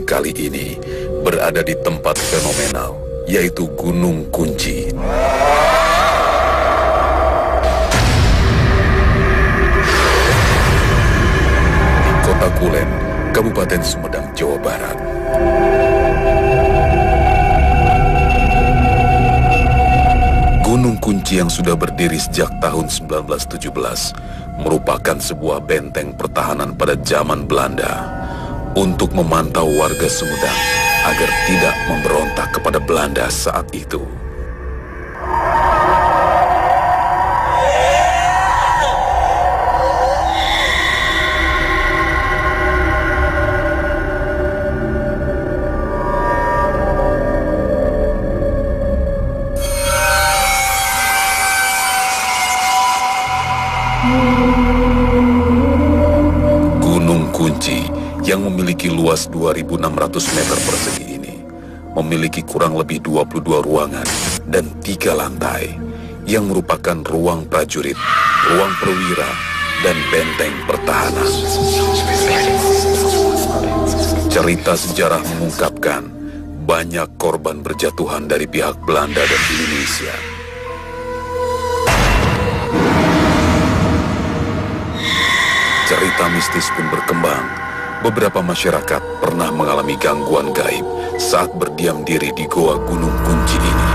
kali ini berada di tempat fenomenal, yaitu Gunung Kunci. Di Kota Kulen, Kabupaten Sumedang, Jawa Barat. Gunung Kunci yang sudah berdiri sejak tahun 1917 merupakan sebuah benteng pertahanan pada zaman Belanda untuk memantau warga Sumedang agar tidak memberontak kepada Belanda saat itu. Gunung Kunci yang memiliki luas 2.600 meter persegi ini memiliki kurang lebih 22 ruangan dan 3 lantai yang merupakan ruang prajurit, ruang perwira, dan benteng pertahanan. Cerita sejarah mengungkapkan banyak korban berjatuhan dari pihak Belanda dan Indonesia. Cerita mistis pun berkembang. Beberapa masyarakat pernah mengalami gangguan gaib saat berdiam diri di Goa Gunung Kunci ini.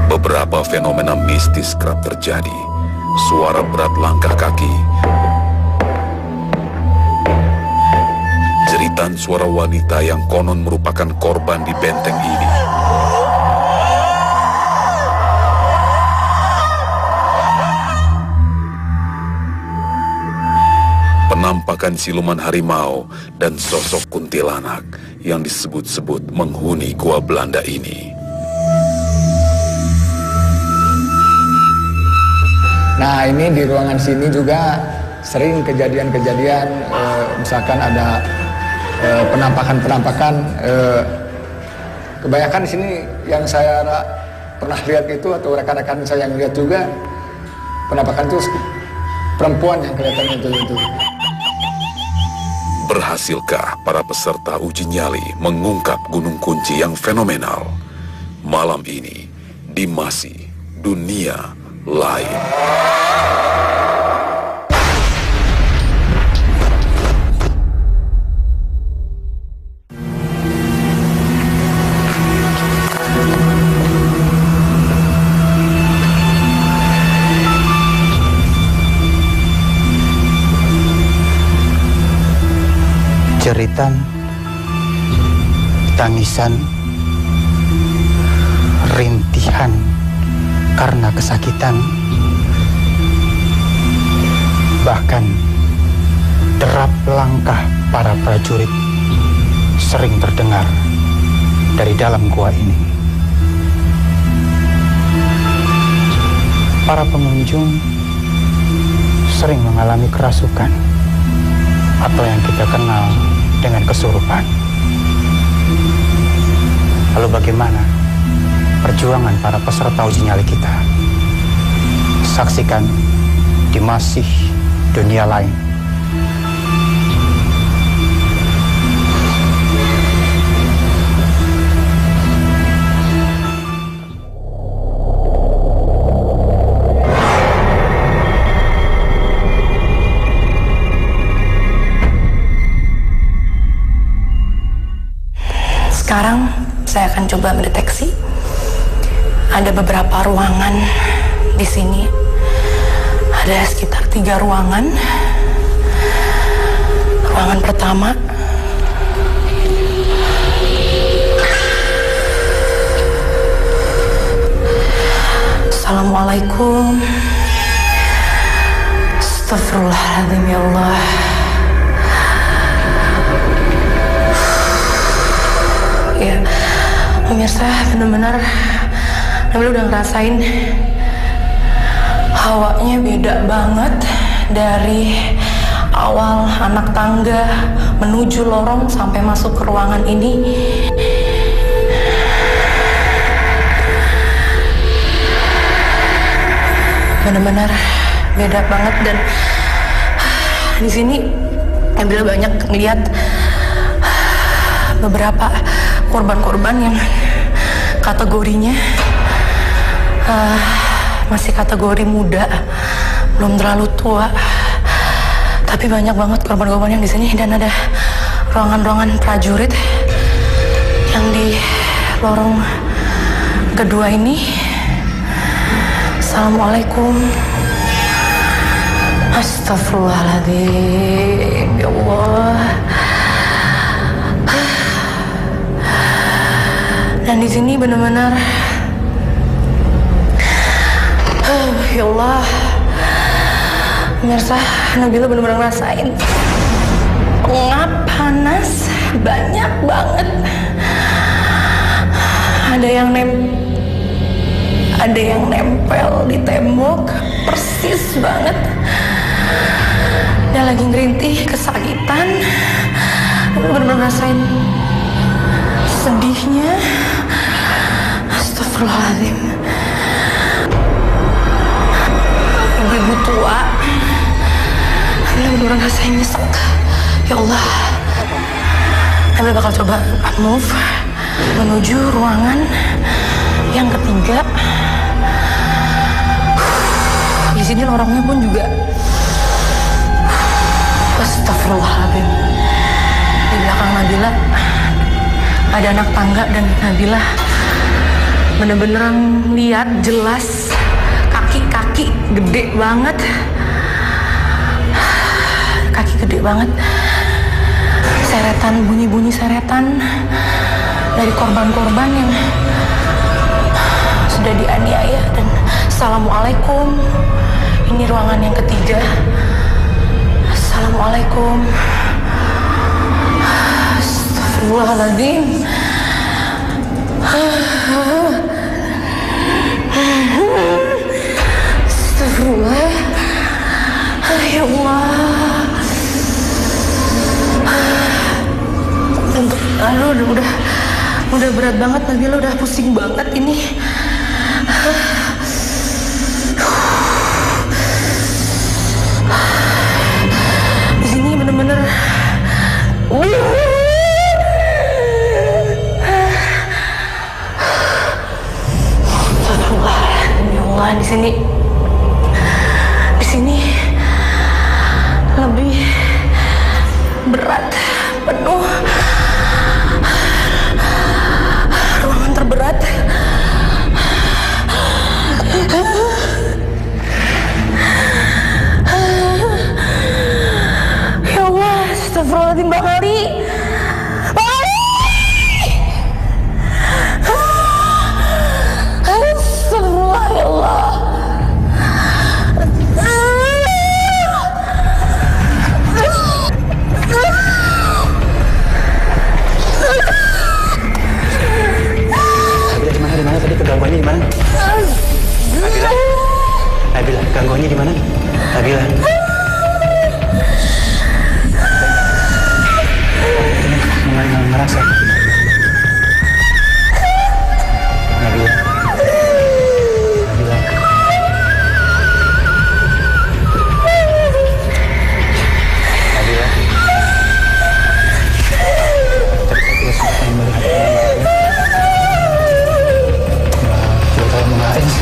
Beberapa fenomena mistis kerap terjadi. Suara berat langkah kaki, jeritan suara wanita yang konon merupakan korban di benteng ini. Penampakan siluman harimau dan sosok kuntilanak yang disebut-sebut menghuni gua Belanda ini. Nah, ini di ruangan sini juga sering kejadian-kejadian, misalkan ada penampakan-penampakan. Kebanyakan di sini yang saya pernah lihat itu, atau rekan-rekan saya yang lihat juga, penampakan itu perempuan yang kelihatan itu. Berhasilkah para peserta uji nyali mengungkap Gunung Kunci yang fenomenal? Malam ini di Masi Dunia Lain. Jeritan, tangisan, rintihan karena kesakitan, bahkan derap langkah para prajurit sering terdengar dari dalam gua ini. Para pengunjung sering mengalami kerasukan atau yang kita kenal dengan kesurupan. Lalu bagaimana perjuangan para peserta uji nyali kita? Saksikan di Masih Dunia Lain. Sekarang saya akan coba mendeteksi. Ada beberapa ruangan di sini. Ada sekitar 3 ruangan. Ruangan pertama. Assalamualaikum. Astagfirullahaladzim, ya Allah. Ya, pemirsa, benar-benar udah ngerasain hawanya beda banget dari awal anak tangga menuju lorong sampai masuk ke ruangan ini. Benar-benar beda banget. Dan di sini Nabila banyak ngeliat beberapa korban-korban yang kategorinya masih kategori muda, belum terlalu tua, tapi banyak banget korban-korban yang di sini. Dan ada ruangan-ruangan prajurit yang di lorong kedua ini. Assalamualaikum. Astagfirullahaladzim, ya Allah. Dan di sini benar-benar, ya Allah, pemirsa, Nabila benar-benar ngerasain pengap, panas, banyak banget. Ada yang nempel di tembok, persis banget. Dia lagi ngerintih, kesakitan, benar-benar ngerasain sedihnya. Astagfirullahaladzim. Ibu tua, benar-benar ngerasain nyesek. Ya Allah, Nabila bakal coba move menuju ruangan yang ketiga. Di sini lorongnya pun juga, astagfirullahaladzim. Di belakang Nabila ada anak tangga, dan Nabila bener-bener lihat jelas kaki gede banget, kaki gede banget, seretan, bunyi seretan dari korban-korban yang sudah dianiaya. Dan assalamualaikum, ini ruangan yang ketiga. Assalamualaikum. Astagfirullahaladzim. Astagfirullah. Ya Allah. Aduh, udah berat banget, Nabila udah pusing banget ini. Di sini bener-bener di sini lebih berat, penuh, ruangan terberat. Ya Allah, astagfirullahaladzim, Bang Ali. Astagfirullah, ya Allah. Dimana tadi gangguannya di mana? Nabila, gangguannya di mana? Nabila. Mulai ngerasa. Nabila.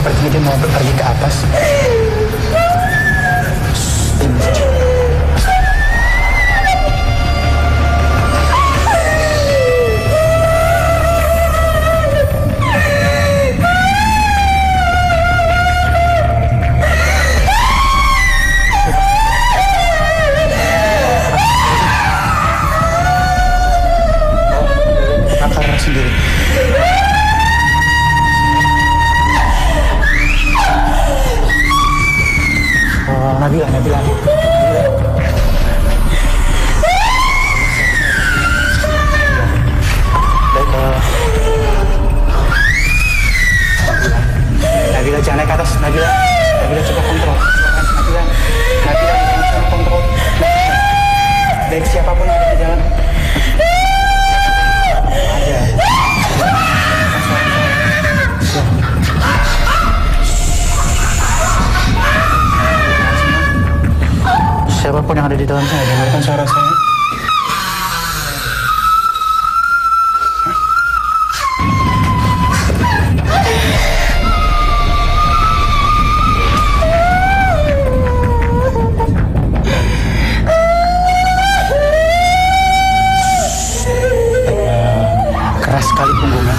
Sepertinya dia mau pergi ke atas. Akar sendiri. Nabila. Nabila, jangan naik ke atas. Nabila coba kontrol. Nabila coba kontrol. Dari siapapun yang ada di jalan. siapapun yang ada di dalam sana, dengarkan suara saya. Keras sekali punggungnya.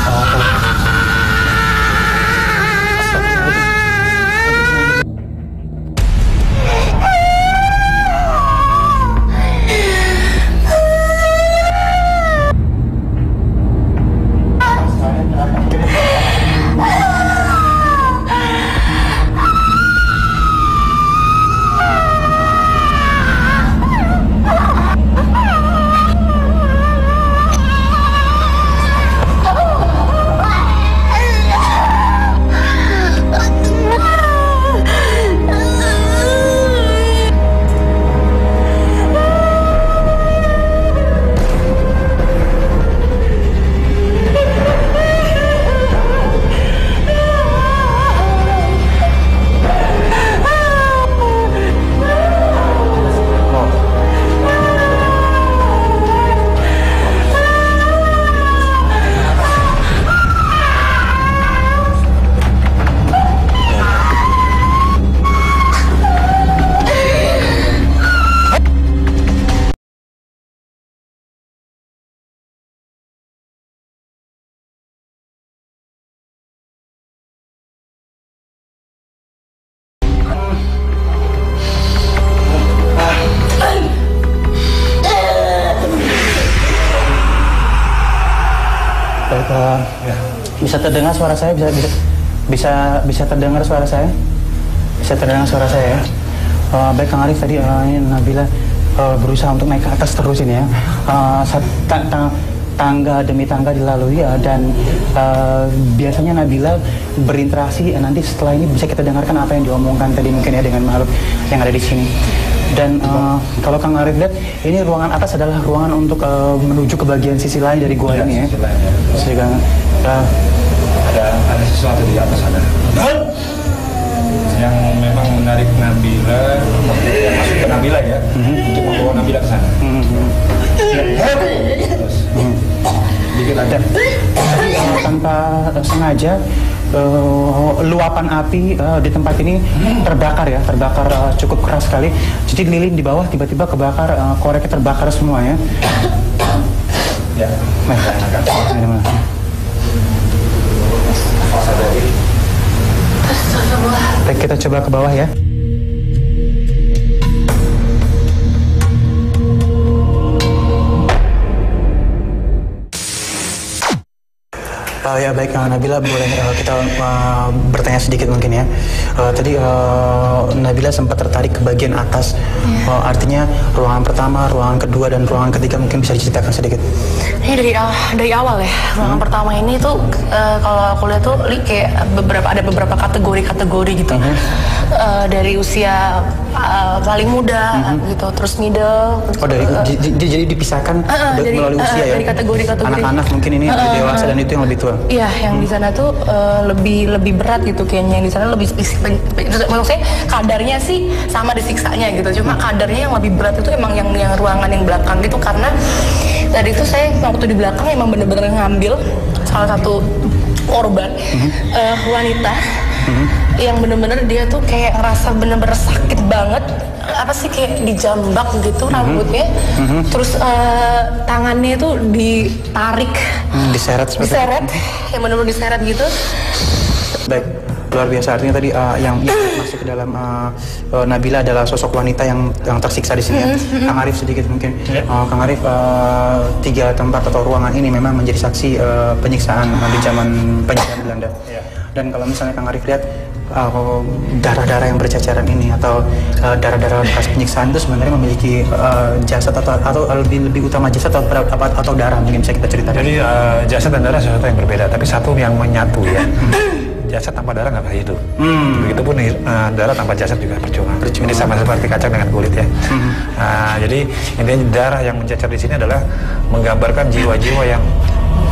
Bisa terdengar suara saya? Bisa terdengar suara saya? Bisa terdengar suara saya ya? Baik Kang Arif, tadi ini Nabila berusaha untuk naik ke atas terus ini ya. Tangga demi tangga dilalui ya, dan biasanya Nabila berinteraksi nanti setelah ini bisa kita dengarkan apa yang diomongkan tadi mungkin ya dengan makhluk yang ada di sini. Dan kalau Kang Arif lihat, ini ruangan atas adalah ruangan untuk menuju ke bagian sisi lain dari gua ini ya. Sehingga ada sesuatu di atas sana yang memang menarik Nabila, masuk ke Nabila ya, untuk membawa Nabila ke sana. Terus dikit aja. Tanpa sengaja luapan api di tempat ini terbakar ya, cukup keras sekali. Jadi lilin di bawah tiba-tiba kebakar, koreknya terbakar semua ya. Ya. Baik, kita coba ke bawah ya. Ya baik, Nabila boleh kita bertanya sedikit mungkin ya. Tadi Nabila sempat tertarik ke bagian atas, artinya ruangan pertama, ruangan kedua, dan ruangan ketiga mungkin bisa diceritakan sedikit. Ini dari awal ya, ruangan pertama ini tuh kalau aku lihat tuh kayak ada beberapa kategori gitu. Dari usia paling muda gitu, terus middle. Jadi dipisahkan melalui usia ya. Dari kategori anak-anak mungkin ini dewasa dan itu yang lebih tua. Iya, yang di sana tuh lebih berat gitu kayaknya. Yang di sana lebih maksud saya kadarnya sih sama disiksanya gitu. Cuma kadarnya yang lebih berat itu emang yang ruangan yang belakang gitu, karena tadi tuh saya waktu di belakang emang bener-bener ngambil salah satu korban wanita yang bener-bener dia tuh kayak ngerasa bener-bener sakit banget, apa sih kayak dijambak gitu rambutnya, terus tangannya itu ditarik, diseret, yang bener-bener diseret gitu. Baik, luar biasa. Artinya tadi yang masuk ke dalam Nabila adalah sosok wanita yang tersiksa di sini ya. Kang Arif sedikit mungkin. Kang Arif, 3 tempat atau ruangan ini memang menjadi saksi penyiksaan di zaman penjajahan Belanda. Dan kalau misalnya Kang Arif lihat darah-darah yang berceceran ini atau darah-darah bekas penyiksaan itu sebenarnya memiliki jasad atau lebih utama jasad atau darah, mungkin bisa kita ceritakan. Jadi jasad dan darah sesuatu yang berbeda, tapi satu yang menyatu ya. Jasad tanpa darah nggak bisa hidup. Begitupun darah tanpa jasad juga percuma. Ini sama seperti kacang dengan kulit ya. Jadi intinya darah yang mencecer di sini adalah menggambarkan jiwa-jiwa yang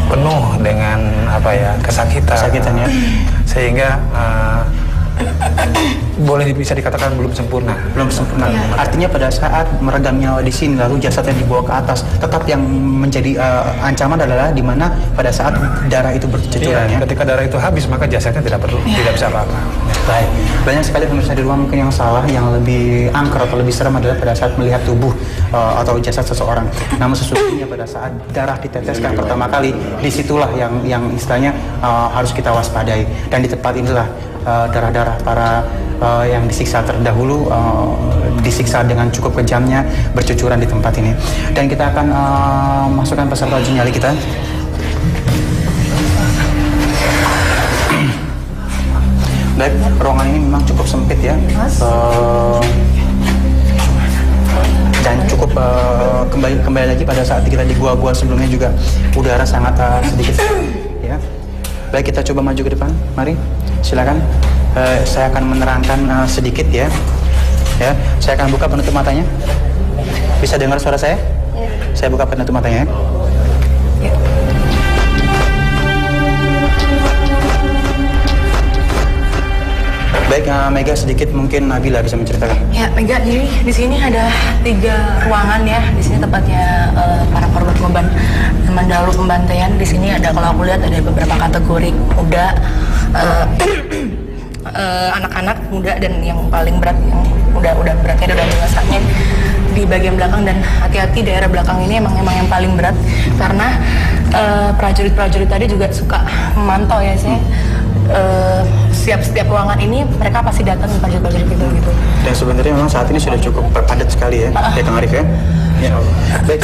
penuh dengan kesakitan ya. Sehingga boleh bisa dikatakan belum sempurna. Belum sempurna. Artinya pada saat meregang nyawa di sini lalu jasadnya dibawa ke atas, tetap yang menjadi ancaman adalah di mana pada saat darah itu bercucuran ya. Ketika darah itu habis maka jasadnya tidak bisa apa-apa. Baik. Banyak sekali pemirsa di rumah mungkin yang salah, yang lebih angker atau lebih serem adalah pada saat melihat tubuh atau jasad seseorang. Namun sesungguhnya pada saat darah diteteskan pertama kali, disitulah yang istilahnya harus kita waspadai. Dan di tempat inilah darah-darah para yang disiksa terdahulu disiksa dengan cukup kejamnya bercucuran di tempat ini. Dan kita akan masukkan peserta uji nyali kita. Baik, ruangan ini memang cukup sempit ya, dan cukup kembali lagi pada saat kita di gua-gua sebelumnya juga udara sangat sedikit ya. Baik, kita coba maju ke depan, mari silakan. Saya akan menerangkan sedikit ya. Saya akan buka penutup matanya. Bisa dengar suara saya? Ya. Saya buka penutup matanya ya. Baik, Mega, sedikit mungkin Nabila bisa menceritakan. Ya, Mega, jadi di sini ada 3 ruangan ya. Di sini tempatnya para korban mendahului pembantaian. Di sini ada, kalau aku lihat ada beberapa kategori muda, anak-anak muda, dan yang paling berat yang udah beratnya udah dewasanya di bagian belakang. Dan hati-hati, daerah belakang ini emang yang paling berat karena prajurit-prajurit tadi juga suka memantau ya sih. Setiap ruangan ini mereka pasti datang prajurit-prajurit gitu. Dan sebenarnya memang saat ini sudah cukup padat sekali ya, ya Kang Arif ya. Ya. Baik,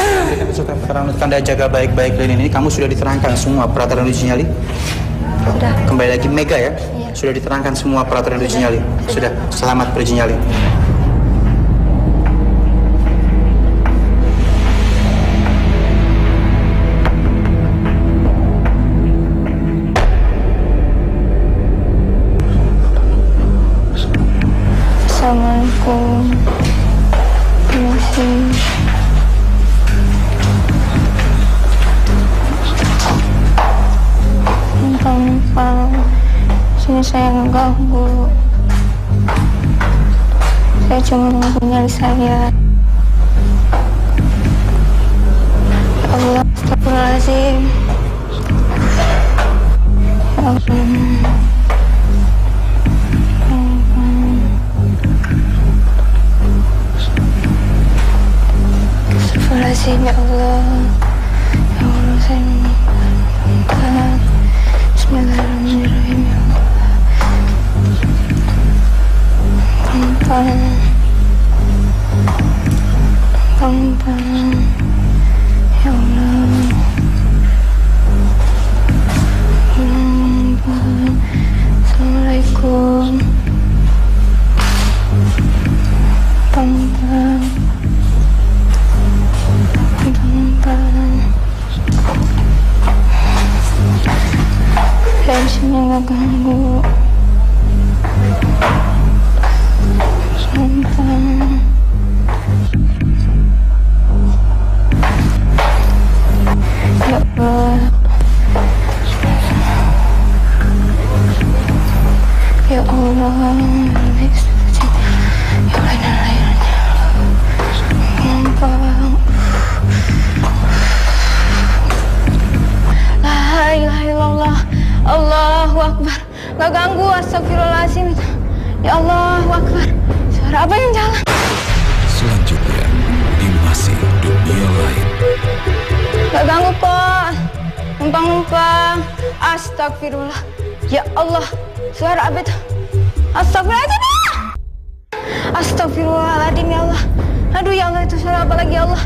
Anda jaga baik-baik lini ini. Kamu sudah diterangkan semua peraturan uji nyali? Sudah. Kembali lagi Mega ya. Iya. Sudah diterangkan semua peraturan uji nyali. Sudah. Selamat beruji nyali. Assalamualaikum. Numpang sini saya ngeganggu. Saya cuma menunggu nyali saya. Ya Allah, astagfirullahaladzim. Ya Allah. Astagfirullahaladzim, ya Allah. Ya Allah, saya minta. Bismillahirrahmanirrahim, ya Allah. Pelan-pelan, ya Allah. Pelan-pelan. Assalamualaikum. Pelan-pelan. Saya di sini nggak ganggu. Sumpah. Ya Allah. Ya Allah. Ya Allah. Gampang. La ilaha illallah. Allahu Akbar. Gak ganggu, astagfirullahaladzim. Ya Allahu Akbar. Suara apa yang jalan? Selanjutnya di Masih Dunia Lain. Gak ganggu kok. Numpang-numpang. Astagfirullah. Ya Allah. Suara apa itu? Astagfirullahaladzim. Astagfirullahaladzim, ya Allah. Aduh ya Allah, itu suara apa lagi ya Allah?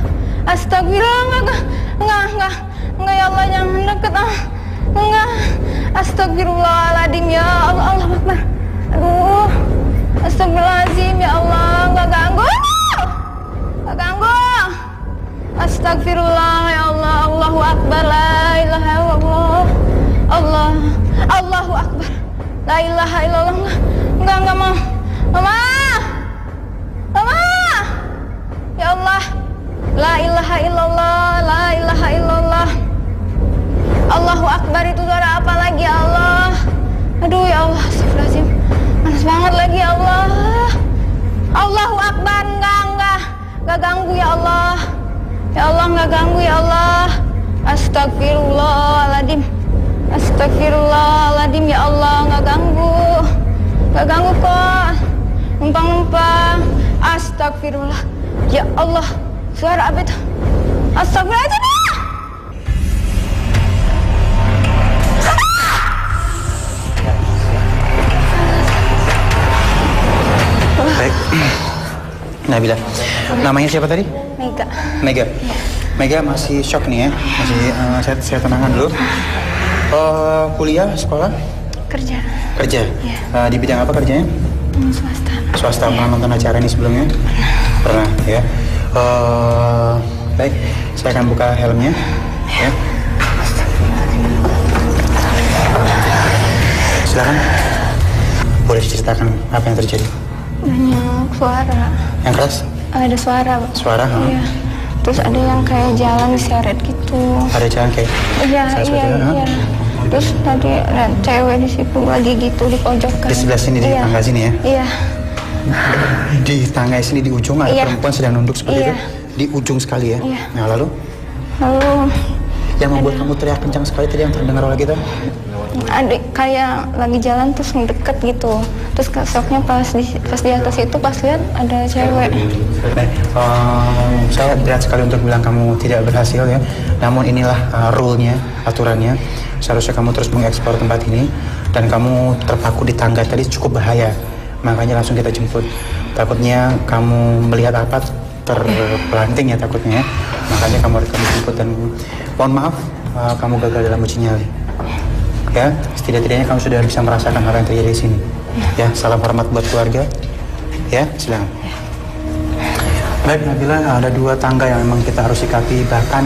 Astagfirullah. Enggak ya Allah, jangan deket. Enggak. Astagfirullahaladzim, ya Allah. Allah Akbar. Aduh. Astagfirullahaladzim, ya Allah. Enggak ganggu. Enggak ganggu. Astagfirullah, ya Allah. Allahu Akbar. La ilaha illallah. Allah. Allahu Akbar. La ilaha illallah. Enggak mau. Mama. Ya Allah. La ilaha illallah. La ilaha illallah. Allahu Akbar, itu suara apa lagi ya Allah? Aduh ya Allah, astagfirullahaladzim. Mana panas banget lagi ya Allah. Allahu Akbar, enggak ganggu ya Allah. Ya Allah, enggak ganggu ya Allah. Astagfirullahaladzim. Astagfirullahaladzim ya Allah, enggak ganggu kok. Numpang. Astagfirullah. Ya Allah, suara apa itu? Astagfirullahaladzim. Baik. Nabila. Namanya siapa tadi? Mega. Mega masih shock nih ya. Masih saya tenangkan dulu. Kuliah, sekolah? Kerja. Ya. Di bidang apa kerjanya? Swasta. Pernah nonton acara ini sebelumnya? Pernah ya. Baik, saya akan buka helmnya. Ya. Silakan. Boleh diceritakan apa yang terjadi? Banyak suara. Yang keras? Ada suara. Suara? Iya. Terus ada yang kayak jalan diseret gitu. Ada jalan kayak? Iya. Terus tadi ada cewek di situ lagi gitu di pojokan. Di sebelah sini, di tangga sini ya? Iya. Di tangga sini di ujung ada perempuan sedang nunduk seperti itu? Di ujung sekali ya? Iya. Nah lalu? Yang membuat kamu teriak kencang sekali tadi yang terdengar oleh kita? Adik kayak lagi jalan terus ngedeket gitu. Terus kesoknya pas di atas itu pas lihat ada cewek. Saya berat sekali untuk bilang kamu tidak berhasil ya. Namun inilah rule-nya, aturannya. Seharusnya kamu terus mengekspor tempat ini. Dan kamu terpaku di tangga tadi cukup bahaya. Makanya langsung kita jemput. Takutnya kamu melihat apa terpelanting ya takutnya ya. Makanya kamu jemput dan mohon maaf kamu gagal dalam uji nyali. Ya, setidak-tidaknya kamu sudah bisa merasakan apa yang terjadi di sini. Ya, salam hormat buat keluarga. Ya, silakan. Baik, Nabila, ada 2 tangga yang memang kita harus sikapi. Bahkan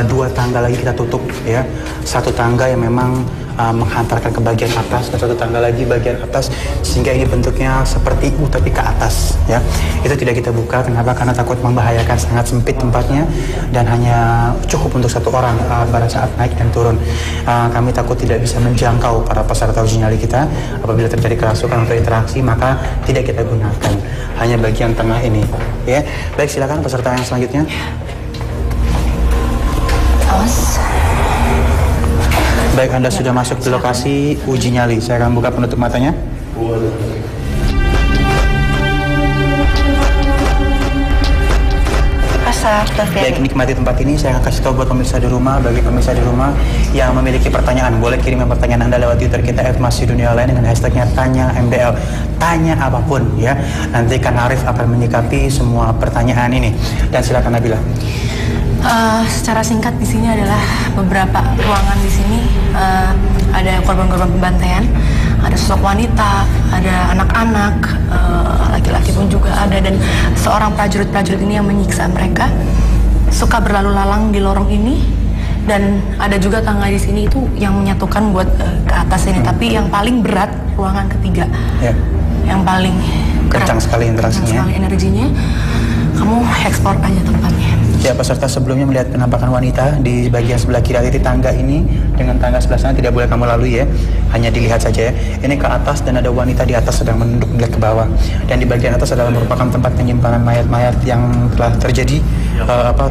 2 tangga lagi kita tutup. Ya, 1 tangga yang memang menghantarkan ke bagian atas dan 1 tangga lagi bagian atas sehingga ini bentuknya seperti U tapi ke atas ya. Itu tidak kita buka. Kenapa? Karena takut membahayakan, sangat sempit tempatnya dan hanya cukup untuk 1 orang pada saat naik dan turun. Kami takut tidak bisa menjangkau para peserta uji nyali kita. Apabila terjadi kerasukan atau interaksi maka tidak kita gunakan, hanya bagian tengah ini ya. Baik, silakan peserta yang selanjutnya. Baik, Anda sudah masuk di lokasi uji nyali. Saya akan buka penutup matanya. Baik, nikmati tempat ini. Saya akan kasih tahu buat pemirsa di rumah. Bagi pemirsa di rumah yang memiliki pertanyaan, boleh kirim pertanyaan Anda lewat Twitter kita @masihdunia online dengan hashtagnya Tanya MDL. Tanya apapun ya. Nanti Kang Arif akan menyikapi semua pertanyaan ini. Dan silakan Nabila. Secara singkat di sini adalah beberapa ruangan di sini ada korban-korban pembantaian, ada sosok wanita, ada anak-anak, laki-laki pun juga ada, dan seorang prajurit-prajurit ini yang menyiksa mereka suka berlalu lalang di lorong ini, dan ada juga tangga di sini itu yang menyatukan buat ke atas ini, tapi yang paling berat ruangan ketiga, yang paling kencang sekali interaksinya, kencang sekali energinya. Kamu ekspor aja tempatnya. Ya, peserta sebelumnya melihat penampakan wanita di bagian sebelah kiri titik tangga ini dengan tangga sebelah sana tidak boleh kamu lalui ya, hanya dilihat saja ya. Ini ke atas dan ada wanita di atas sedang menunduk melihat ke bawah, dan di bagian atas adalah merupakan tempat penyimpanan mayat-mayat yang telah terjadi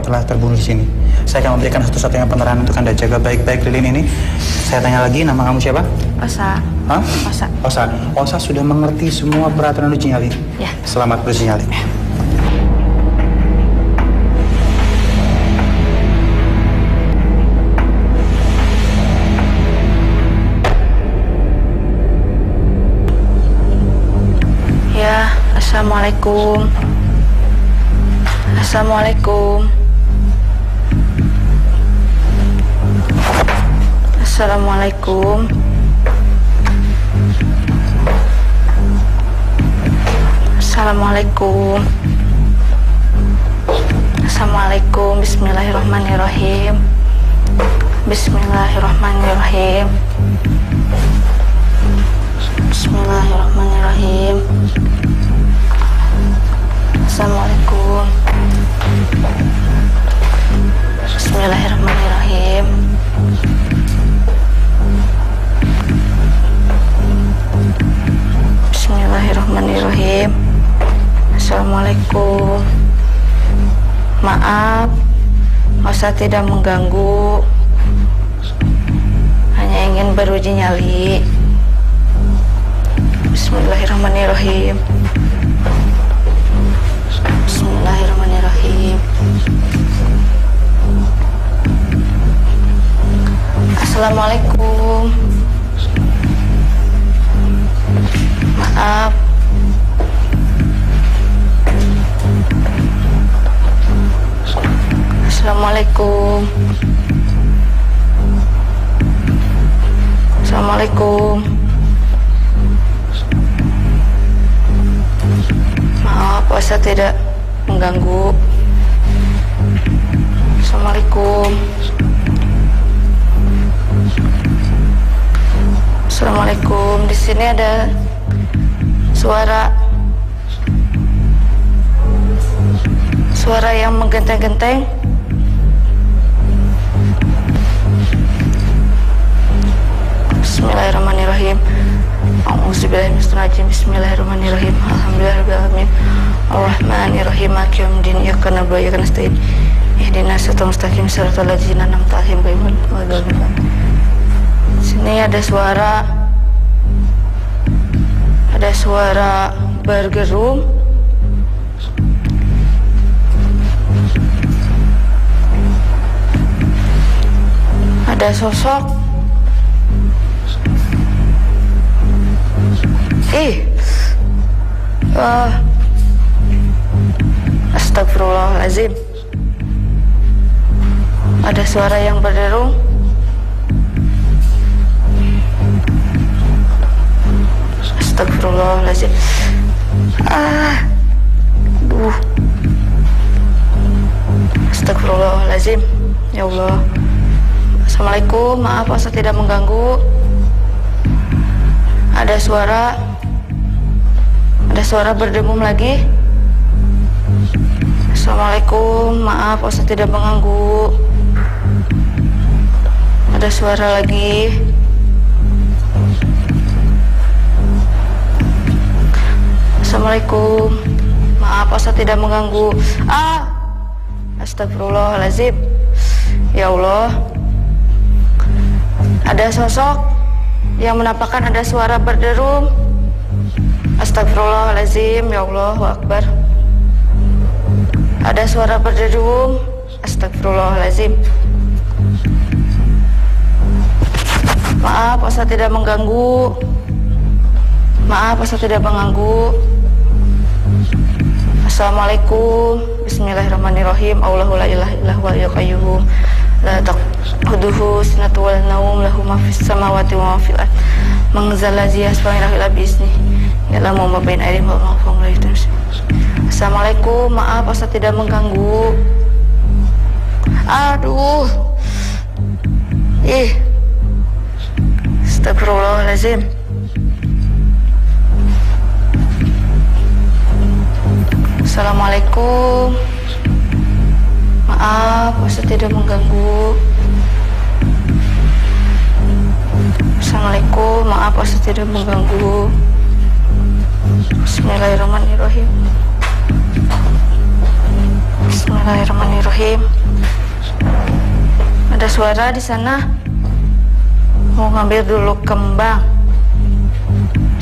telah terbunuh di sini. Saya akan memberikan satu-satunya penerangan untuk Anda. Jaga baik-baik lilin ini. Saya tanya lagi, nama kamu siapa? Osa. Hah? Osa. Osa sudah mengerti semua peraturan uji nyali? Ya. Selamat beruji nyali. Assalamualaikum. Assalamualaikum. Assalamualaikum. Assalamualaikum. Assalamualaikum. Bismillahirrahmanirrahim. Bismillahirrahmanirrahim. Bismillahirrahmanirrahim. Assalamualaikum. Bismillahirrahmanirrahim. Bismillahirrahmanirrahim. Assalamualaikum. Maaf, Ustaz tidak mengganggu. Hanya ingin beruji nyali. Bismillahirrahmanirrahim. Bismillahirrahmanirrahim. Assalamualaikum. Maaf. Assalamualaikum. Assalamualaikum. Maaf, Ustaz tidak mengganggu. Assalamualaikum. Assalamualaikum. Di sini ada suara yang menggenteng-genteng. Bismillahirrahmanirrahim. A'udzubillahi minasyaitonir rajim. Bismillahirrahmanirrahim. Alhamdulillahirabbil alamin. Arrahmanirrahim. Maliki yaumiddin. Iyyaka na'budu wa iyyaka nasta'in. Ihdinas siratal mustaqim. Shiratal ladzina an'amta 'alaihim ghairil maghdubi 'alaihim. Sini ada suara bergerung. Ada sosok. Astagfirullahaladzim. Ada suara yang berderung. Astagfirullahaladzim. Astagfirullahaladzim. Ya Allah. Assalamualaikum. Maaf, Ustaz tidak mengganggu. Ada suara berdemum lagi. Assalamualaikum. Maaf, Ustaz tidak mengganggu. Ada suara lagi. Assalamualaikum. Maaf, Ustaz tidak mengganggu. Astagfirullahaladzim. Ya Allah. Ada sosok yang menampakkan ada suara berderum. Astagfirullahaladzim. Ya Allahu Akbar. Ada suara berderum. Astagfirullahaladzim. Maaf, Ustaz tidak mengganggu. Maaf, Ustaz tidak mengganggu. Assalamualaikum. Bismillahirrahmanirrahim. Allahu la ilaha illa huwa al-hayyul qayyum. La ta'khudhuhu sinatun wa la nawm, lahu ma fis samawati wa ma fil ardh. Man zallazi yashfa'u illa bi'idznihi. Ya'lamu ma baina aydihim wa ma khalfahum la yuhituna. Assalamualaikum. Maaf, Ustaz tidak mengganggu. Aduh. Astagfirullahaladzim. Assalamualaikum. Maaf, Ustaz tidak mengganggu. Assalamualaikum. Maaf, Ustaz tidak mengganggu. Bismillahirrahmanirrahim. Bismillahirrahmanirrahim. Ada suara di sana. Mau ngambil dulu kembang.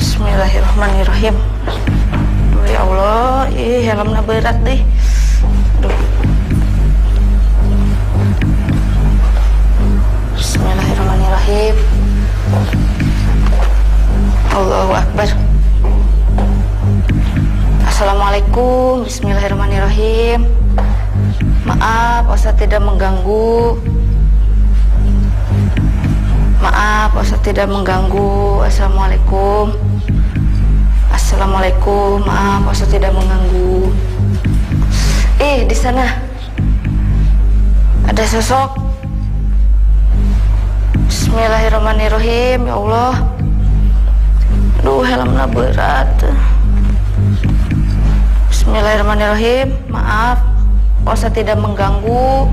Bismillahirrahmanirrahim. Aduh, ya Allah, helmnya berat deh. Aduh. Bismillahirrahmanirrahim. Allahu Akbar. Assalamualaikum. Bismillahirrahmanirrahim. Maaf, Ustaz tidak mengganggu. Maaf, Ustaz tidak mengganggu. Assalamualaikum. Assalamualaikum. Maaf, Ustaz tidak mengganggu. Di sana ada sosok. Bismillahirrahmanirrahim. Ya Allah. Aduh, helmnya berat. Bismillahirrahmanirrahim. Maaf, Ustaz tidak mengganggu.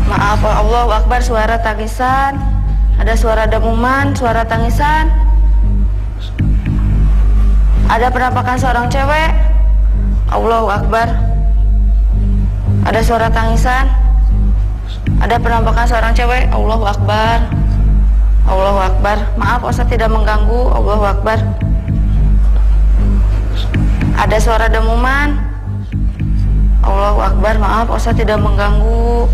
Maaf, Allahu Akbar. Suara tangisan. Ada suara demuman, suara tangisan. Ada penampakan seorang cewek. Allahu Akbar. Ada suara tangisan. Ada penampakan seorang cewek. Allahu Akbar. Allahu Akbar. Maaf Ustaz tidak mengganggu. Allahu Akbar. Ada suara demuman. Allahu Akbar. Maaf Ustaz tidak mengganggu.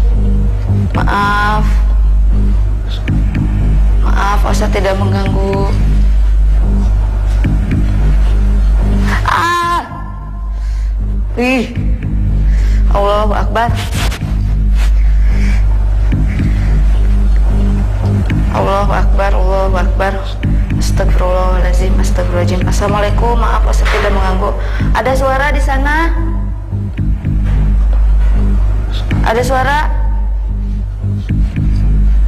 Maaf. Maaf Ustaz tidak mengganggu. Ih, Allahu Akbar. Allahu Akbar, Allahu Akbar. Astagfirullahaladzim, astagfirullahaladzim. Assalamualaikum, maaf Ustaz tidak mengganggu. Ada suara di sana? Ada suara?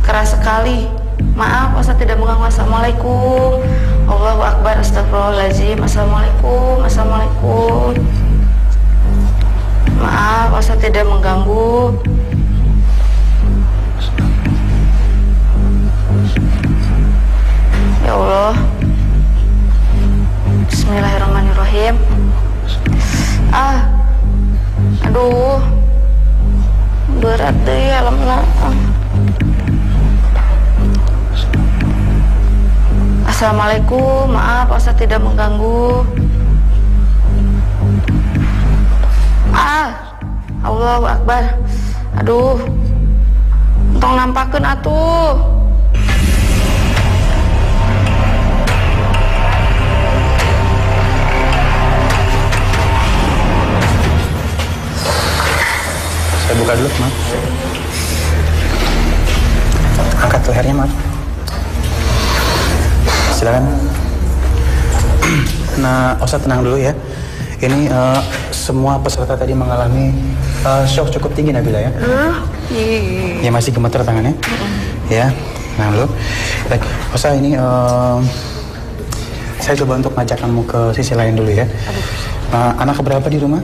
Keras sekali. Maaf Ustaz tidak mengganggu. Assalamualaikum. Allahu Akbar, astagfirullahaladzim. Assalamualaikum, assalamualaikum. Maaf, Ustaz tidak mengganggu. Ya Allah. Bismillahirrahmanirrahim. Aduh. Berat deh alamna. Assalamualaikum, maaf Ustaz tidak mengganggu. Allahu Akbar. Aduh. Tong nampakeun atuh. Saya buka dulu, maaf. Angkat lehernya, maaf. Silakan. Nah, Ustaz tenang dulu ya. Ini semua peserta tadi mengalami shock cukup tinggi, Nabila ya. Ya masih gemeter tangannya. Ya, nah dulu. Baik, Ustaz ini saya coba untuk ngajak kamu ke sisi lain dulu ya. Anak keberapa di rumah?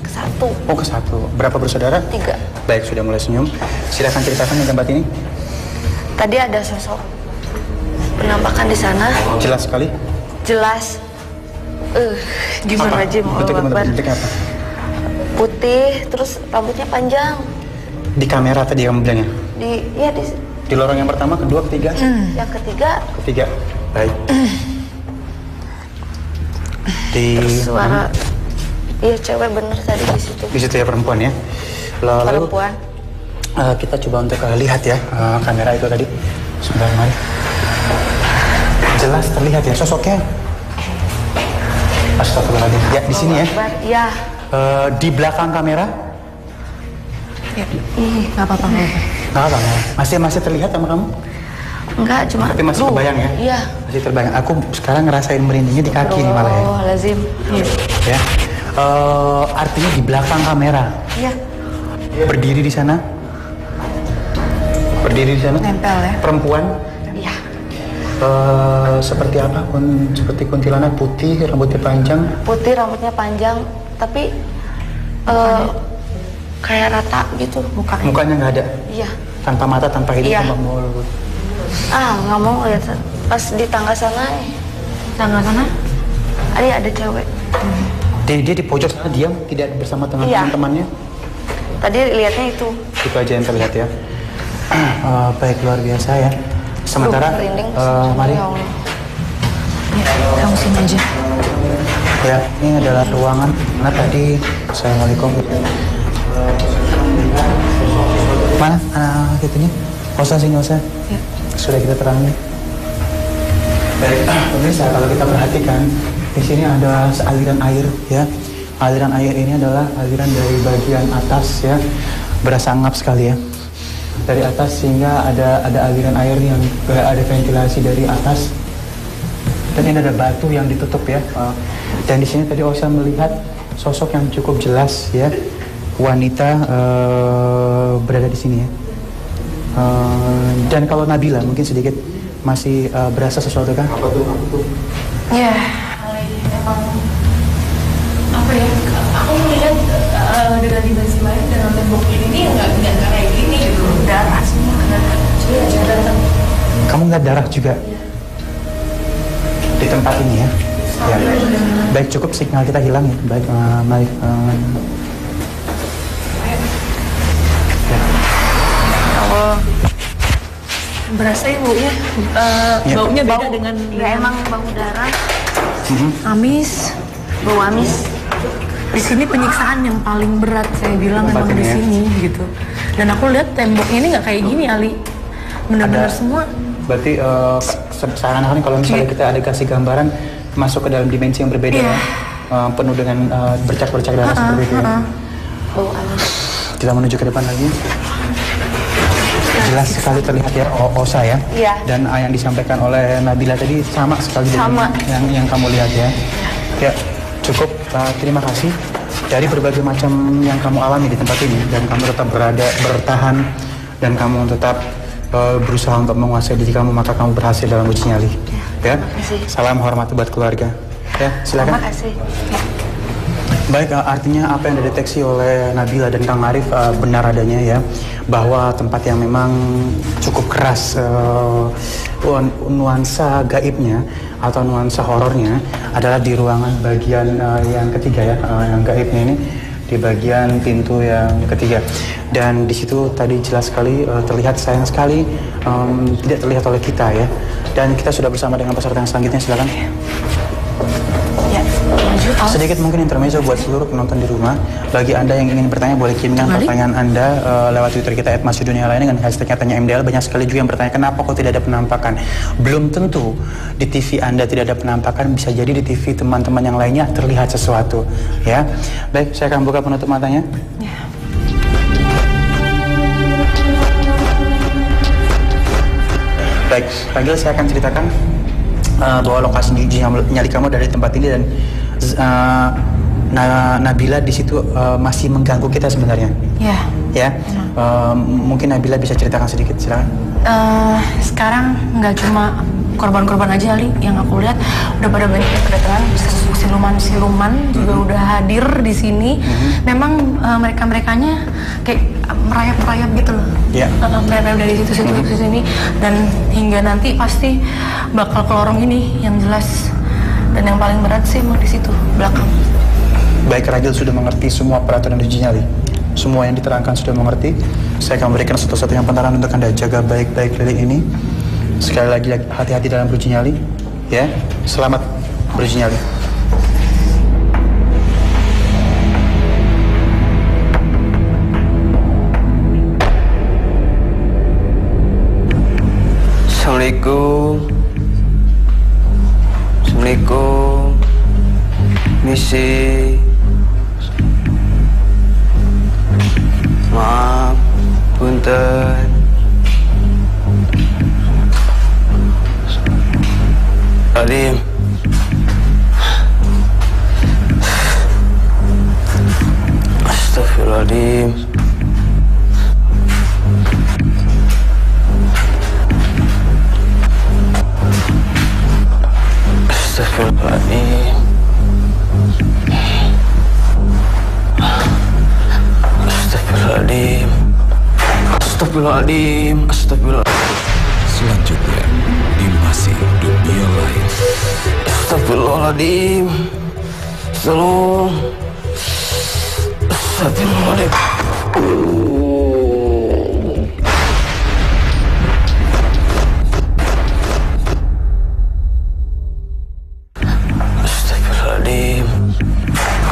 Ke-1. Oh, ke-1. Berapa bersaudara? 3. Baik, sudah mulai senyum. Silakan ceritakan di tempat ini. Tadi ada sosok penampakan di sana. Jelas sekali. Jelas. Gimana aja mau bentuknya apa? Putih, terus rambutnya panjang. Di kamera tadi kamu bilangnya? Di lorong yang pertama, kedua, ketiga? Yang ketiga. Ketiga, baik. Terus suara, iya cewek bener tadi di situ. Di situ ya, perempuan ya. Lalu perempuan. Kita coba untuk lihat ya kamera itu tadi. Sebentar, mari. Jelas terlihat ya sosoknya. Astagfirullahaladzim. Ya, di sini ya. Ya. Di belakang kamera. Ya. Nggak apa-apa. Nggak apa-apa. Masih terlihat sama kamu? Enggak, cuma. Tapi masih terbayang ya? Iya. Masih terbayang. Aku sekarang ngerasain merindingnya di kaki nih malah ya. Oh, lazim. Ya. Artinya di belakang kamera. Iya. Berdiri di sana. Nempel ya. Perempuan. Iya. Seperti apa? Seperti kuntilanak, putih, rambutnya panjang. Putih, rambutnya panjang, tapi kayak rata gitu mukanya. Mukanya nggak ada? Iya. Tanpa mata, tanpa hidung, iya. tanpa mulut. Nggak mau lihat. Pas di tangga sana. Tangga sana? Ada cewek. Dia di pojok sana diam, tidak bersama dengan teman-temannya? Tadi lihatnya itu. Itu aja yang terlihat ya. Baik, luar biasa ya. Sementara, mari. Ya, kamu sini aja. Ya, ini adalah ruangan. Mana tadi? Assalamualaikum. Mana anak itunya? Nggak usah. Ya. Sudah kita terangin. Baik, pemirsa, kalau kita perhatikan, di sini ada aliran air ya. Aliran air ini adalah aliran dari bagian atas ya. Berasa ngap sekali ya. Dari atas sehingga ada aliran air yang ada ventilasi dari atas. Dan ini ada batu yang ditutup ya. Dan di sini tadi Osa melihat sosok yang cukup jelas ya. Wanita berada di sini ya. Dan kalau Nabila mungkin sedikit masih berasa sesuatu kan? Apa tuh? Ya, emang apa ya? Aku melihat dengan dimensi lain dengan tembok ini nggak kayak gini gitu. Darah semua darah. Kamu ngeliat darah juga? Di tempat ini ya? Ya. Baik, cukup signal kita hilang ya. Baik, baik. Kalau berasa ya baunya, baunya beda dengan Ya emang bau darah, amis. bau amis. Di sini penyiksaan yang paling berat saya bilang emang di sini gitu. Dan aku lihat temboknya ini nggak kayak gini Ali, benar-benar semua. Berarti seakan-akan kalau misalnya kita ada kasih gambaran masuk ke dalam dimensi yang berbeda ya, penuh dengan bercak-bercak darah seperti itu. Ya. Bau amis. Kita menuju ke depan lagi. Jelas sekali terlihat ya Osa ya. Iya. Dan yang disampaikan oleh Nabila tadi sama sekali dengan yang kamu lihat ya. Ya, cukup. Terima kasih. Dari berbagai macam yang kamu alami di tempat ini dan kamu tetap bertahan dan kamu tetap berusaha untuk menguasai diri kamu, maka kamu berhasil dalam uji nyali. Ya. Salam hormat buat keluarga. Ya, silakan. Terima kasih. Baik, artinya apa yang dideteksi oleh Nabila dan Kang Arif benar adanya ya, bahwa tempat yang memang cukup keras nuansa gaibnya atau nuansa horornya adalah di ruangan bagian yang ketiga ya, yang gaibnya ini di bagian pintu yang ketiga. Dan di situ tadi jelas sekali terlihat, sayang sekali tidak terlihat oleh kita ya. Dan kita sudah bersama dengan peserta yang selanjutnya, silakan. Sedikit mungkin intermezzo buat seluruh penonton di rumah. Bagi Anda yang ingin bertanya, boleh kirimkan pertanyaan Anda lewat Twitter kita @masihdunia dengan hashtagnya Tanya MDL. Banyak sekali juga yang bertanya, kenapa kok tidak ada penampakan? Belum tentu di TV Anda tidak ada penampakan, bisa jadi di TV teman-teman yang lainnya terlihat sesuatu. Ya, baik, saya akan buka penutup matanya. Baik, Ragil, saya akan ceritakan bahwa lokasi uji nyali kamu dari tempat ini dan Nabila di situ masih mengganggu kita sebenarnya. Ya. Mungkin Nabila bisa ceritakan sedikit, silakan. Sekarang nggak cuma korban-korban aja Ali yang aku lihat, udah pada banyak yang kedatangan, siluman-siluman juga udah hadir di sini. Memang mereka-merekanya kayak merayap-merayap gitu loh. Merayap dari situ sini, dan hingga nanti pasti bakal ke lorong ini yang jelas. Dan yang paling berat sih emang di situ belakang. Baik, Ragil sudah mengerti semua peraturan uji nyali. Semua yang diterangkan sudah mengerti. Saya akan memberikan satu-satunya pentaran untuk Anda. Jaga baik-baik lilin ini. Sekali lagi, hati-hati dalam beruji nyali. Ya, selamat beruji nyali. Assalamualaikum. Assalamualaikum. Misi. Maaf, punten. Alim. Astagfirullahaladzim. Astagfirullahaladzim. Astagfirullahaladzim. Astagfirullahaladzim. Astagfirullahaladzim. Selanjutnya di Masih Dunia Lain. Astagfirullahaladzim. Tolong. Astagfirullahaladzim.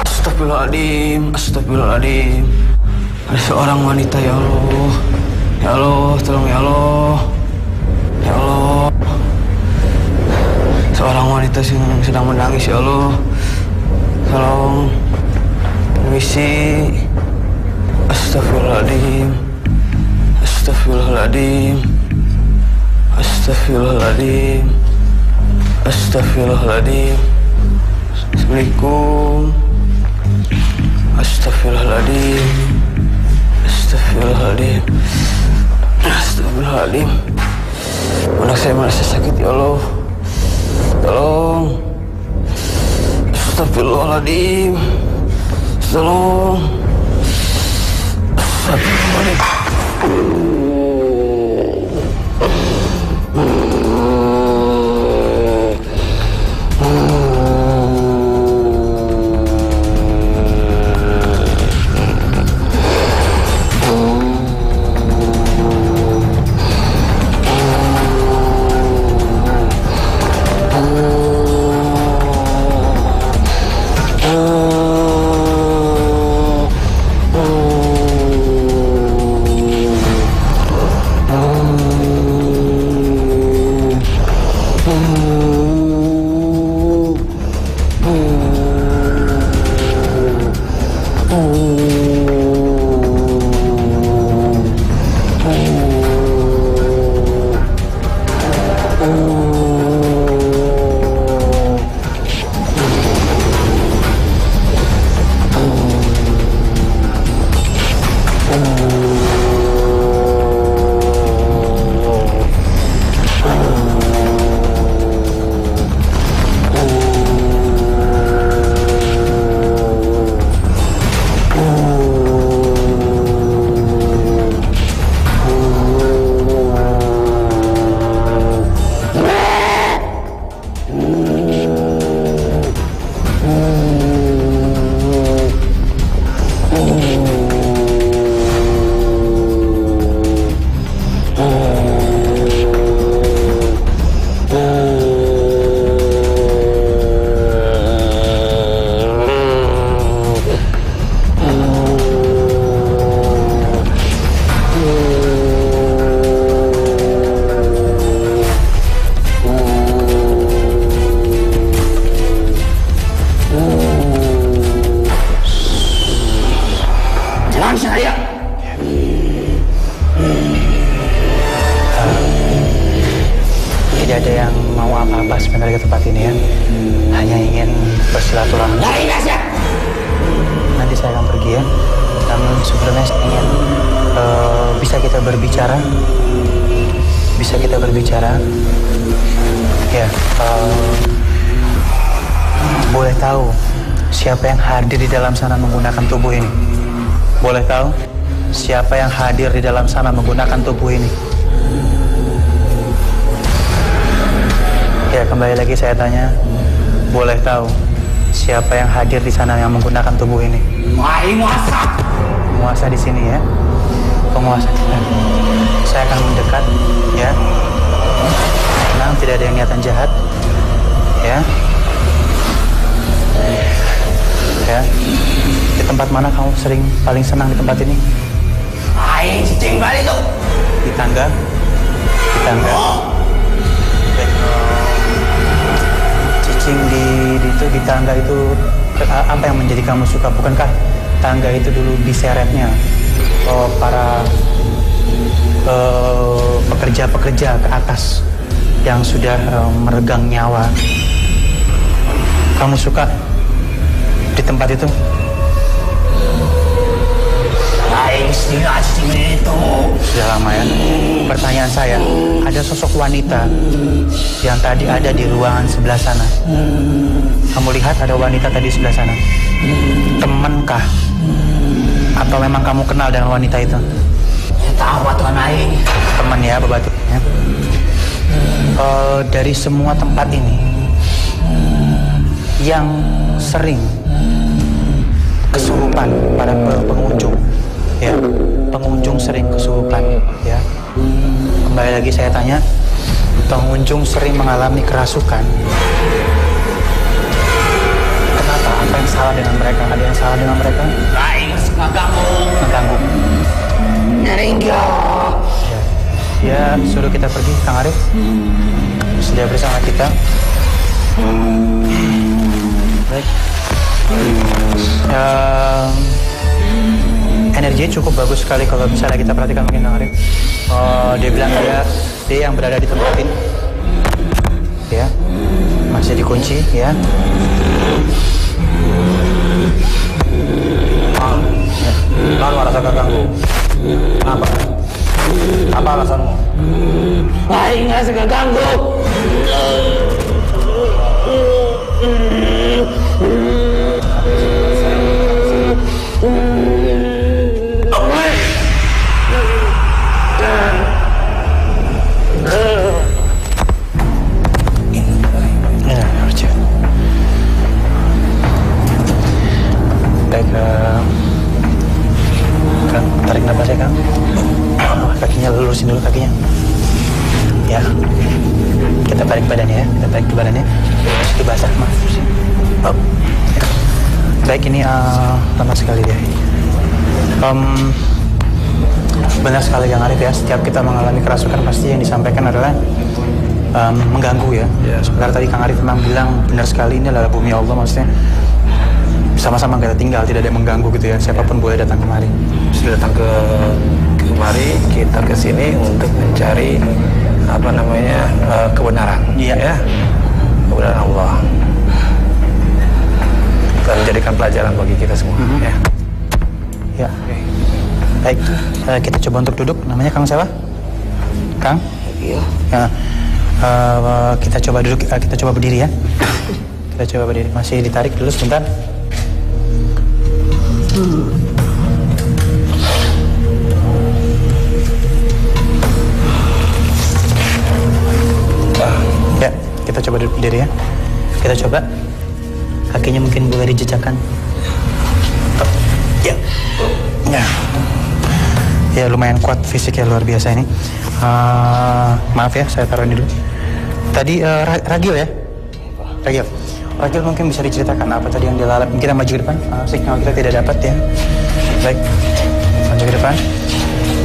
Astagfirullahaladzim. Astagfirullahaladzim. Ada seorang wanita, ya Allah. Ya Allah, tolong ya Allah. Ya Allah. Seorang wanita yang sedang menangis, ya Allah. Tolong. Permisi. Astagfirullahaladzim. Astagfirullahaladzim. Astagfirullahaladzim. Astagfirullahaladzim. Assalamualaikum. Astagfirullahaladzim. Astagfirullahaladzim. Astagfirullahaladzim. Anak saya merasa sakit, ya Allah. Tolong. Astagfirullahaladzim. Tolong. Astagfirullahaladzim. Tidak ada yang mau apa-apa sebenarnya ke tempat ini ya. Hanya ingin bersilaturahmi. Nanti saya akan pergi ya. Namun sebenarnya saya ingin bisa kita berbicara. Bisa kita berbicara. Ya, boleh tahu siapa yang hadir di dalam sana menggunakan tubuh ini? Boleh tahu siapa yang hadir di dalam sana menggunakan tubuh ini? Ya, kembali lagi saya tanya, boleh tahu siapa yang hadir di sana yang menggunakan tubuh ini? Penguasa di sini ya, penguasa. Saya akan mendekat, ya. Tenang, tidak ada yang niatan jahat, ya. Ya. Di tempat mana kamu paling senang di tempat ini? Di tangga. Di tangga. Cicing di tangga itu apa yang menjadi kamu suka? Bukankah tangga itu dulu diseretnya para pekerja-pekerja ke atas yang sudah meregang nyawa? Kamu suka di tempat itu? Sudah lama ya. Pertanyaan saya, ada sosok wanita yang tadi ada di ruangan sebelah sana. Kamu lihat ada wanita tadi sebelah sana. Temenkah? Atau memang kamu kenal dengan wanita itu? Teman ya, Babatu. Ya. Dari semua tempat ini, yang sering kesurupan pada pengunjung, ya, pengunjung sering kesurupan, ya. Kembali lagi saya tanya, pengunjung sering mengalami kerasukan. Kenapa? Apa yang salah dengan mereka? Ada yang salah dengan mereka? Mengganggu. Ya, suruh kita pergi, Kang Arif. Sudah bersama kita. Baik. Energinya cukup bagus sekali kalau misalnya kita perhatikan mungkin Kang Arif. Dia bilang dia yang berada di tempat ini, ya, masih dikunci, ya. Lalu rasa keganggu. Apa alasanmu? Aing rasa keganggu. Tarik nafas ya, Kang. Kakinya lurusin dulu kakinya. Ya. Kita tarik badannya ya. Kita tarik ke badannya. Itu basah, maaf. Oh. Baik, ini lama sekali dia. Benar sekali Kang Arif ya. Setiap kita mengalami kerasukan pasti yang disampaikan adalah mengganggu ya. Sebenarnya tadi Kang Arif memang bilang benar sekali, ini adalah bumi Allah maksudnya. sama-sama kita tinggal, tidak ada yang mengganggu gitu ya. Siapapun boleh datang kemari. Sudah datang kemari, kita ke sini untuk mencari apa namanya kebenaran, ya, kebenaran Allah, dan menjadikan pelajaran bagi kita semua. Ya. Ya. Baik, kita coba untuk duduk. Namanya Kang siapa? Kang? Iya. Ya. Kita coba duduk, kita coba berdiri ya. Kita coba berdiri. Masih ditarik dulu sebentar. Ya, kita coba duduk berdiri ya. Kita coba. Kakinya mungkin boleh dijejakkan. Ya. Ya. Ya, lumayan kuat fisiknya, luar biasa ini. Maaf ya, saya taruh ini dulu. Tadi Ragil ya? Ragil mungkin bisa diceritakan apa tadi yang dilalap. Kita maju ke depan, signal kita tidak dapat ya. Baik, maju ke depan.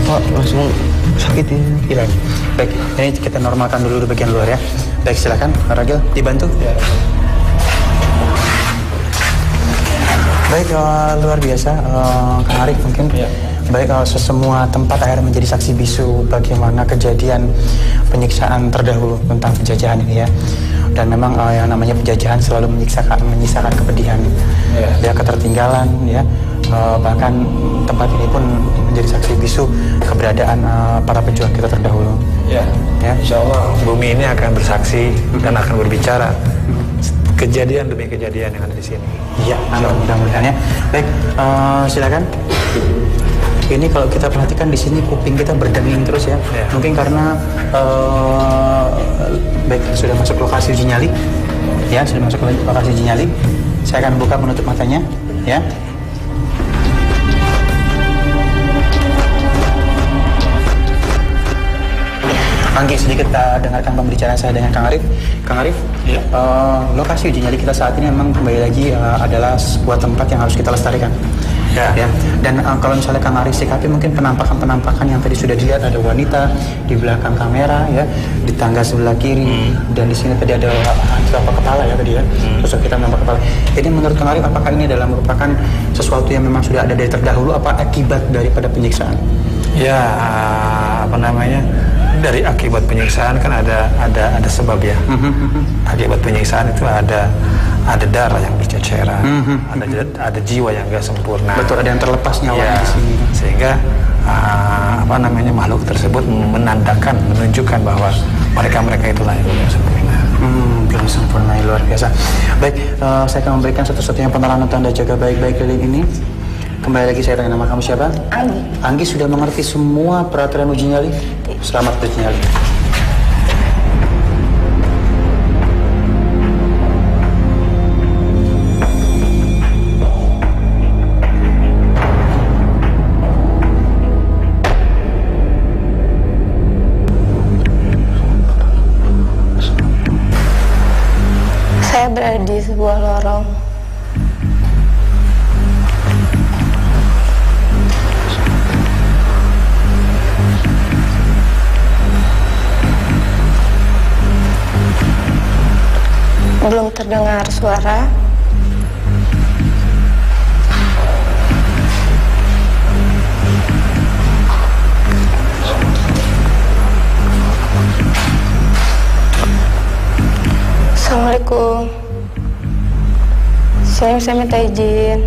Pak, langsung sakit ini. Hilang. Baik, ini kita normalkan dulu di bagian luar ya. Baik, silakan Ragil, dibantu. Ya. Baik, luar biasa, Kang Arif mungkin. Ya. Baik, semua tempat akhirnya menjadi saksi bisu bagaimana kejadian penyiksaan terdahulu tentang penjajahan ini ya. Dan memang yang namanya penjajahan selalu menyisakan kepedihan, ya, ketertinggalan ya. Bahkan tempat ini pun menjadi saksi bisu keberadaan para pejuang kita terdahulu. Ya. Insya Allah bumi ini akan bersaksi dan akan berbicara kejadian demi kejadian yang ada di sini. Iya, mudah-mudahan ya. Baik, silakan. Ini kalau kita perhatikan di sini kuping kita berdenging terus ya. Mungkin karena baik, sudah masuk lokasi uji nyali. Ya, sudah masuk lokasi uji nyali. Saya akan buka menutup matanya, ya. Anggi, sedikit dengarkan pembicaraan saya dengan Kang Arif. Kang Arif, ya. Lokasi uji nyali kita saat ini memang kembali lagi adalah sebuah tempat yang harus kita lestarikan. Ya. Dan kalau misalnya Kang Arif sikapi mungkin penampakan yang tadi sudah dilihat, ada wanita di belakang kamera ya, di tangga sebelah kiri, dan di sini tadi ada kepala ya tadi ya, sosok kita menampak kepala. Ini menurut Kang Arif apakah ini adalah merupakan sesuatu yang memang sudah ada dari terdahulu, apa akibat daripada penyiksaan? Ya, apa namanya? Dari akibat penyiksaan kan ada sebab ya. Akibat penyiksaan itu ada darah yang berceceran, ada jiwa yang gak sempurna. Betul, ada yang terlepas nyawanya di sini. Sehingga apa namanya, makhluk tersebut menunjukkan bahwa mereka itulah yang belum sempurna. Belum sempurna, luar biasa. Baik, saya akan memberikan satu-satunya penerangan tanda jaga baik-baik kali ini. Kembali lagi saya tanya, nama kamu siapa? Anggi. Anggi sudah mengerti semua peraturan uji nyali? Selamat uji nyali. Saya berada di sebuah lorong. Belum terdengar suara. Assalamualaikum. Saya minta izin.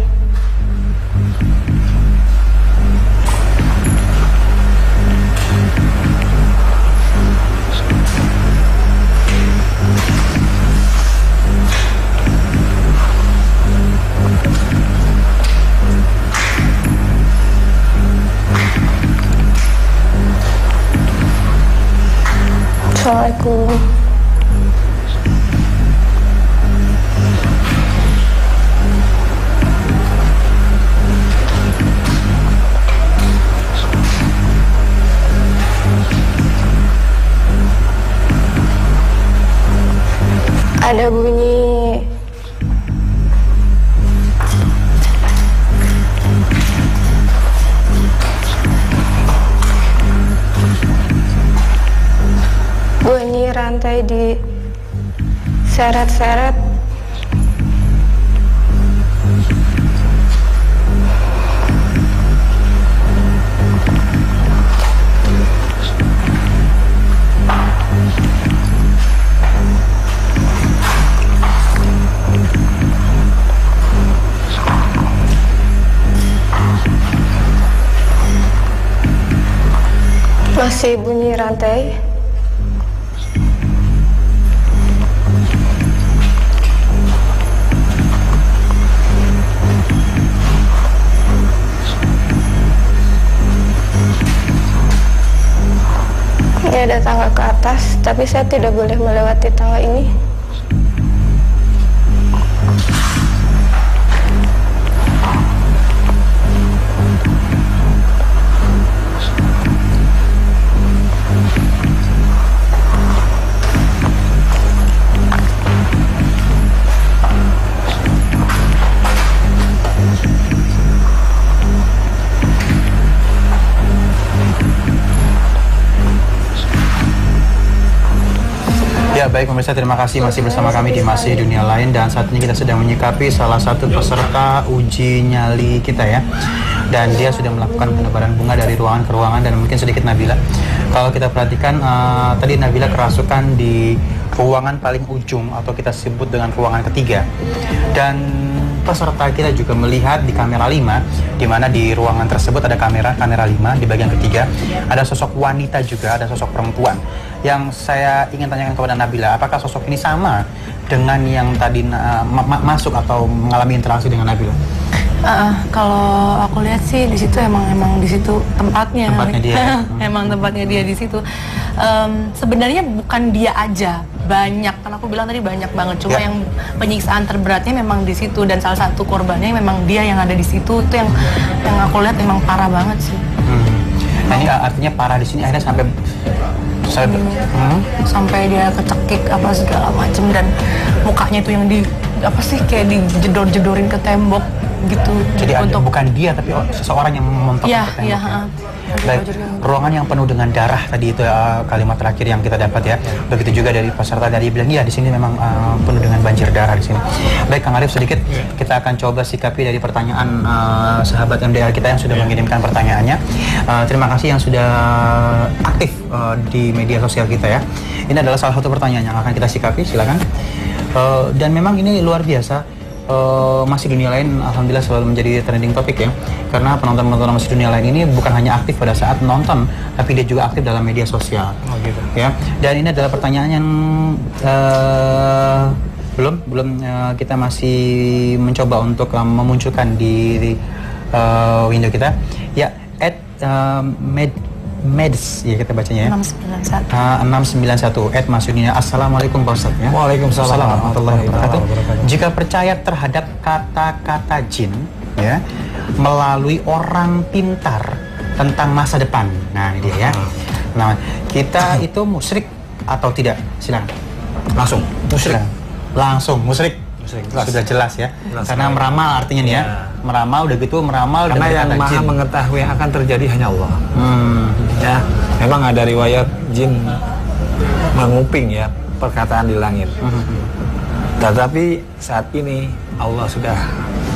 Assalamualaikum. Ada bunyi rantai di seret-seret. Masih bunyi rantai. Ini ada tangga ke atas, tapi saya tidak boleh melewati tangga ini. Ya baik pemirsa, terima kasih masih bersama kami di Masih Dunia Lain, dan saat ini kita sedang menyikapi salah satu peserta uji nyali kita ya, dan dia sudah melakukan penebaran bunga dari ruangan ke ruangan. Dan mungkin sedikit Nabila, kalau kita perhatikan tadi Nabila kerasukan di ruangan paling ujung atau kita sebut dengan ruangan ketiga, dan peserta kita juga melihat di kamera 5, di mana di ruangan tersebut ada kamera 5 di bagian ketiga, ada sosok wanita juga, ada sosok perempuan. Yang saya ingin tanyakan kepada Nabila, apakah sosok ini sama dengan yang tadi masuk atau mengalami interaksi dengan Nabila? Kalau aku lihat sih di situ emang di situ tempatnya. Tempatnya dia. Emang tempatnya dia di situ. Sebenarnya bukan dia aja, banyak. Kan aku bilang tadi banyak banget. Cuma yang penyiksaan terberatnya memang di situ, dan salah satu korbannya memang dia yang ada di situ. Itu yang aku lihat memang parah banget sih. Nah ini artinya parah di sini akhirnya sampai dia kecekik apa segala macem, dan mukanya itu yang kayak dijedor-jedorin ke tembok gitu. Jadi bukan dia tapi seseorang yang memontok ke tembok. Baik, ruangan yang penuh dengan darah tadi itu kalimat terakhir yang kita dapat ya. Begitu juga dari peserta dari bilang ya di sini memang penuh dengan banjir darah di sini. Baik Kang Arif, sedikit kita akan coba sikapi dari pertanyaan sahabat MDL kita yang sudah mengirimkan pertanyaannya. Terima kasih yang sudah aktif di media sosial kita ya. Ini adalah salah satu pertanyaan yang akan kita sikapi, silakan. Dan memang ini luar biasa. Masih Dunia Lain alhamdulillah selalu menjadi trending topik ya, karena penonton-penonton Masih Dunia Lain ini bukan hanya aktif pada saat nonton, tapi dia juga aktif dalam media sosial. Gitu. Ya. Dan ini adalah pertanyaan yang belum kita masih mencoba untuk memunculkan di window kita. Ya, Meds ya kita bacanya ya. 691 @masudina. Assalamualaikum Pak Ustadz ya. Waalaikumsalam warahmatullahi wabarakatuh. Jika percaya terhadap kata-kata jin ya melalui orang pintar tentang masa depan. Nah, ini dia ya. Nah, kita itu musyrik atau tidak? Silakan. Langsung musyrik. Langsung musyrik. Sudah jelas ya. Karena meramal artinya nih ya. Meramal udah gitu meramal karena yang maha mengetahui yang akan terjadi hanya Allah. Ya, memang ada riwayat jin menguping ya perkataan di langit. Tetapi saat ini Allah sudah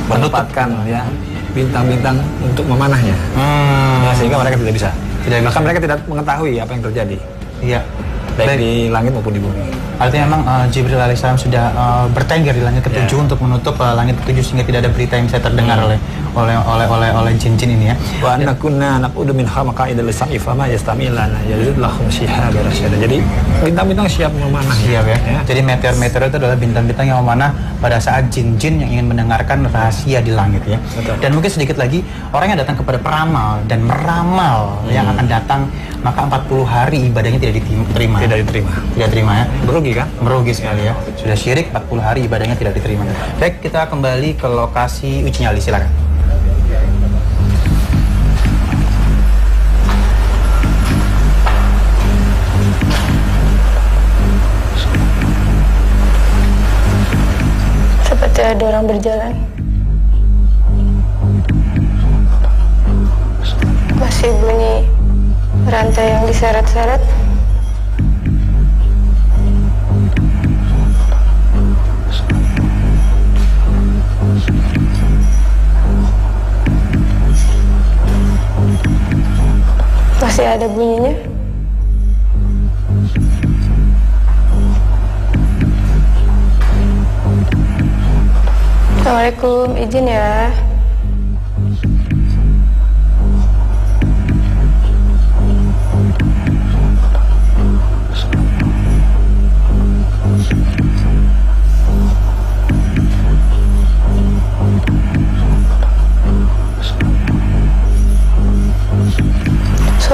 menempatkan ya bintang-bintang untuk memanahnya. Ya, sehingga mereka tidak bisa. Maka mereka tidak mengetahui apa yang terjadi. Iya. Baik di langit maupun di bumi. Artinya memang Jibril alaihissalam sudah bertengger di langit ketujuh untuk menutup langit ketujuh sehingga tidak ada berita yang bisa terdengar oleh jin-jin ini ya. Wa anna kunna naqudu minha maqa'ida lis-sam'i fama yastami'lana yazidlahum shihaban rasyada. Jadi bintang-bintang siap memanah. Siap ya. Jadi meteor-meteor itu adalah bintang-bintang yang memanah pada saat jin-jin yang ingin mendengarkan rahasia di langit ya. Betul. Dan mungkin sedikit lagi orang yang datang kepada peramal dan meramal yang akan datang, maka 40 hari ibadahnya tidak diterima. Tidak diterima. Tidak diterima ya. Merugi kan? Merugi sekali ya. Sudah syirik 40 hari ibadahnya tidak diterima. Baik, kita kembali ke lokasi uji nyali, silakan. Seperti ada orang berjalan. Masih bunyi rantai yang diseret-seret. Masih ada bunyinya. Assalamualaikum, izin ya.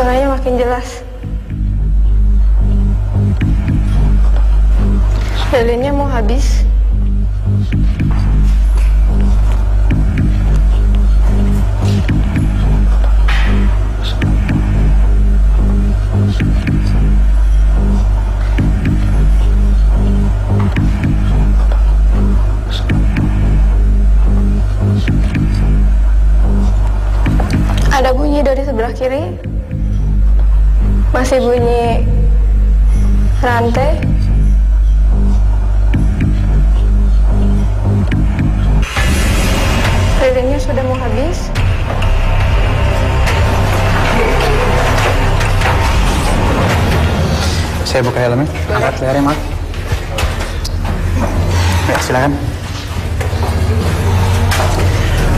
Suaranya makin jelas. Lilinnya mau habis. Ada bunyi dari sebelah kiri. Masih bunyi rantai. Lilinnya sudah mau habis. Saya buka helmnya. Angkat lehernya, Mak. Ya, silakan.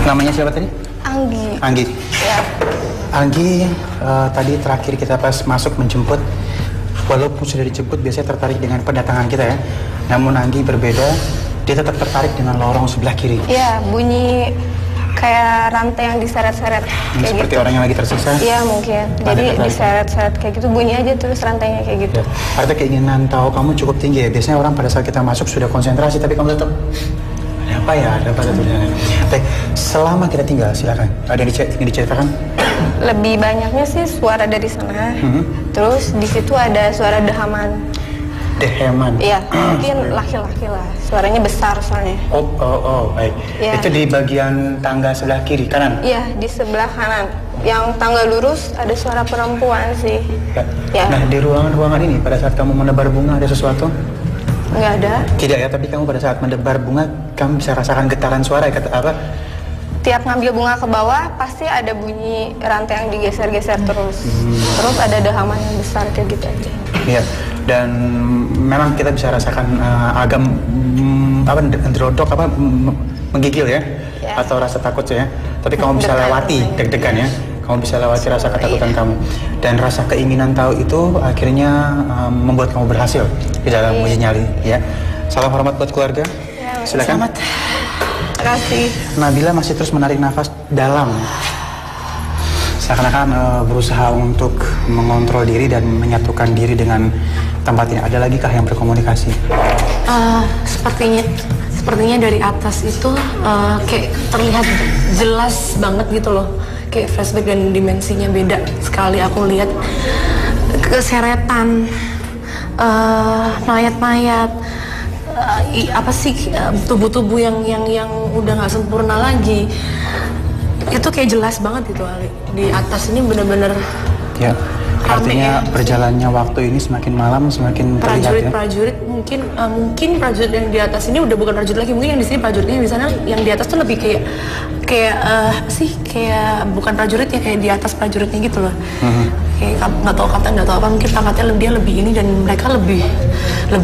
Namanya siapa tadi? Anggi. Anggi. Ya. Anggi, tadi terakhir kita pas masuk menjemput, walaupun sudah dijemput biasanya tertarik dengan kedatangan kita ya. Namun Anggi berbeda, dia tetap tertarik dengan lorong sebelah kiri. Iya, bunyi kayak rantai yang diseret-seret kayak Seperti gitu. orang yang lagi tersiksa? Iya mungkin. Jadi diseret-seret kayak gitu, bunyi aja terus rantainya kayak gitu. Ya. Artinya keinginan tahu kamu cukup tinggi ya. Biasanya orang pada saat kita masuk sudah konsentrasi, tapi kamu tetap ada apa ya? Ada apa tulisannya? Baik, selama kita tinggal silakan. Ada yang ingin diceritakan? Lebih banyaknya sih suara dari sana. Terus di situ ada suara dehaman. Deheman. Iya, mungkin laki-laki lah. Suaranya besar soalnya. Oh, baik. Ya. Itu di bagian tangga sebelah kiri kanan. Iya, di sebelah kanan. Yang tangga lurus ada suara perempuan sih. Ya. Nah, di ruangan-ruangan ini pada saat kamu menebar bunga ada sesuatu? Nggak ada. Tidak ya, tapi kamu pada saat menebar bunga kamu bisa rasakan getaran suara ya, kata apa? Tiap ngambil bunga ke bawah pasti ada bunyi rantai yang digeser-geser terus. Terus ada dehaman yang besar kayak gitu aja. Iya. Dan memang kita bisa rasakan agak ndrodok menggigil ya, atau rasa takut ya. Tapi kamu bisa lewati deg-degan ya. Kamu bisa lewati rasa ketakutan kamu. Dan rasa keinginan tahu itu akhirnya membuat kamu berhasil di dalam uji nyali ya. Salam hormat buat keluarga. Ya, silakan. Selamat. Terima kasih. Nabila masih terus menarik nafas dalam. Seakan-akan berusaha untuk mengontrol diri dan menyatukan diri dengan tempat ini. Ada lagi kah yang berkomunikasi? Sepertinya dari atas itu kayak terlihat jelas banget gitu loh. Kayak flashback dan dimensinya beda sekali. Aku lihat keseretan, mayat-mayat, tubuh-tubuh yang udah nggak sempurna lagi. Itu kayak jelas banget gitu Ali. Di atas ini bener-bener ya. Artinya berjalannya waktu ini semakin malam semakin terlihat ya. Prajurit mungkin prajurit yang di atas ini udah bukan prajurit lagi. Mungkin yang di sini prajuritnya di sana, yang di atas tuh lebih kayak bukan prajurit ya, kayak di atas prajuritnya gitu loh. Kayak nggak tahu apa, mungkin pangkatnya dia lebih ini dan mereka lebih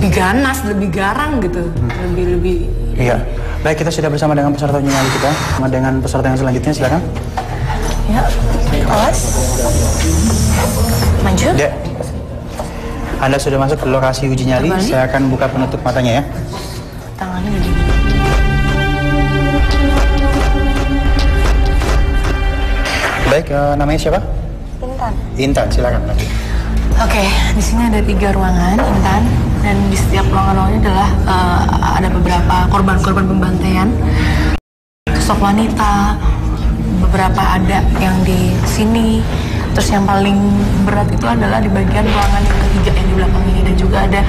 ganas, lebih garang gitu. Lebih Iya. Baik, kita sudah bersama dengan peserta uji nyali kita. Sama dengan peserta yang selanjutnya, silakan. Ya, awas. Maju. Dek, Anda sudah masuk ke lokasi uji nyali. Saya akan buka penutup matanya ya. Tangannya begini. Baik, namanya siapa? Intan. Intan, silakan. Oke, di sini ada 3 ruangan, Intan, dan di setiap ruangan-ruangan adalah ada beberapa korban-korban pembantaian, sosok wanita, beberapa ada yang di sini. Terus yang paling berat itu adalah di bagian ruangan yang ketiga yang di belakang ini, dan juga ada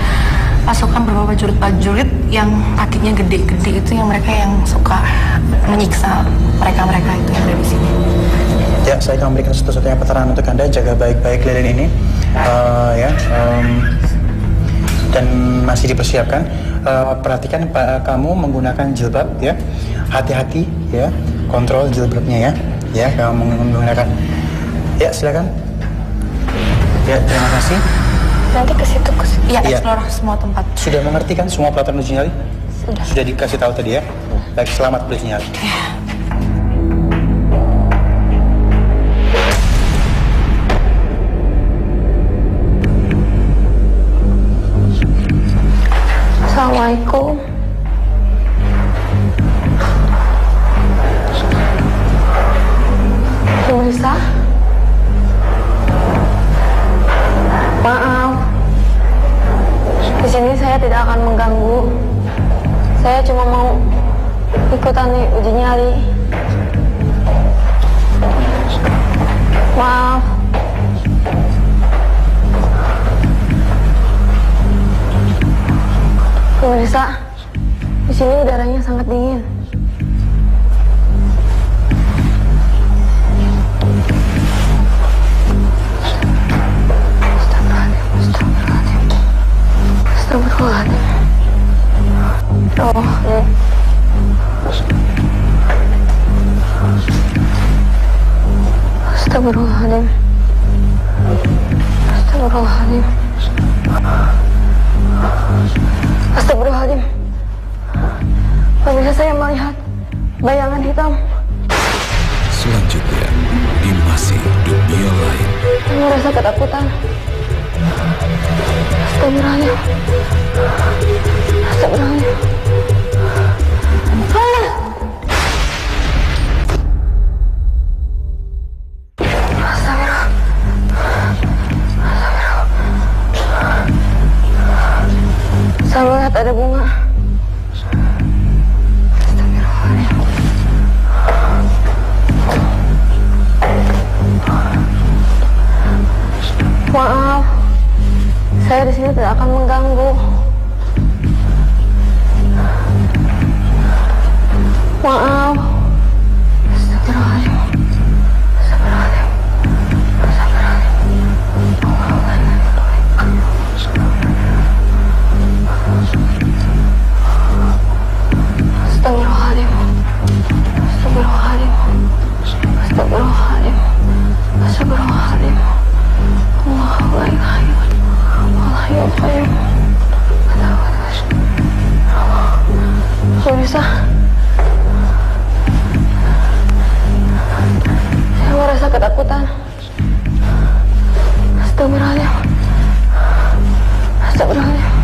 pasukan beberapa prajurit yang kakinya gede-gede, itu yang mereka yang suka menyiksa mereka itu yang ada di sini. Ya, saya akan memberikan satu-satunya keterangan untuk Anda. Jaga baik-baik lilin ini, dan masih dipersiapkan. Perhatikan kamu menggunakan jilbab ya. Hati-hati ya, kontrol jilbabnya ya. Ya, kamu menggunakan. Ya, silakan. Ya, terima kasih. Nanti ke situ. Ya, explore semua tempat. Sudah mengerti kan semua peraturan uji nyali? Sudah dikasih tahu tadi ya. Baik, selamat beruji nyali. Assalamualaikum. Ibu Lisa? sekali. Maaf. Pemirsa, di sini udaranya sangat dingin. Astagfirullahaladzim. Oh, ya. Astagfirullahaladzim. Astagfirullahaladzim. Astagfirullahaladzim. Pemirsa, saya melihat bayangan hitam. Selanjutnya, di masih dunia lain. Saya merasa ketakutan. Astagfirullahaladzim. Astagfirullahaladzim. Saya melihat ada bunga. Astagfirullahaladzim. Maaf, saya di sini tidak akan mengganggu. Maaf. Astagfirullahaladzim. Astagfirullahaladzim. Astagfirullahaladzim. Astagfirullahaladzim. Astagfirullahaladzim. Astagfirullahaladzim. Allahu la ilaha illallah. Allahu qayyum. Pemirsa, saya merasa ketakutan. Astagfirullahaladzim. Astagfirullahaladzim.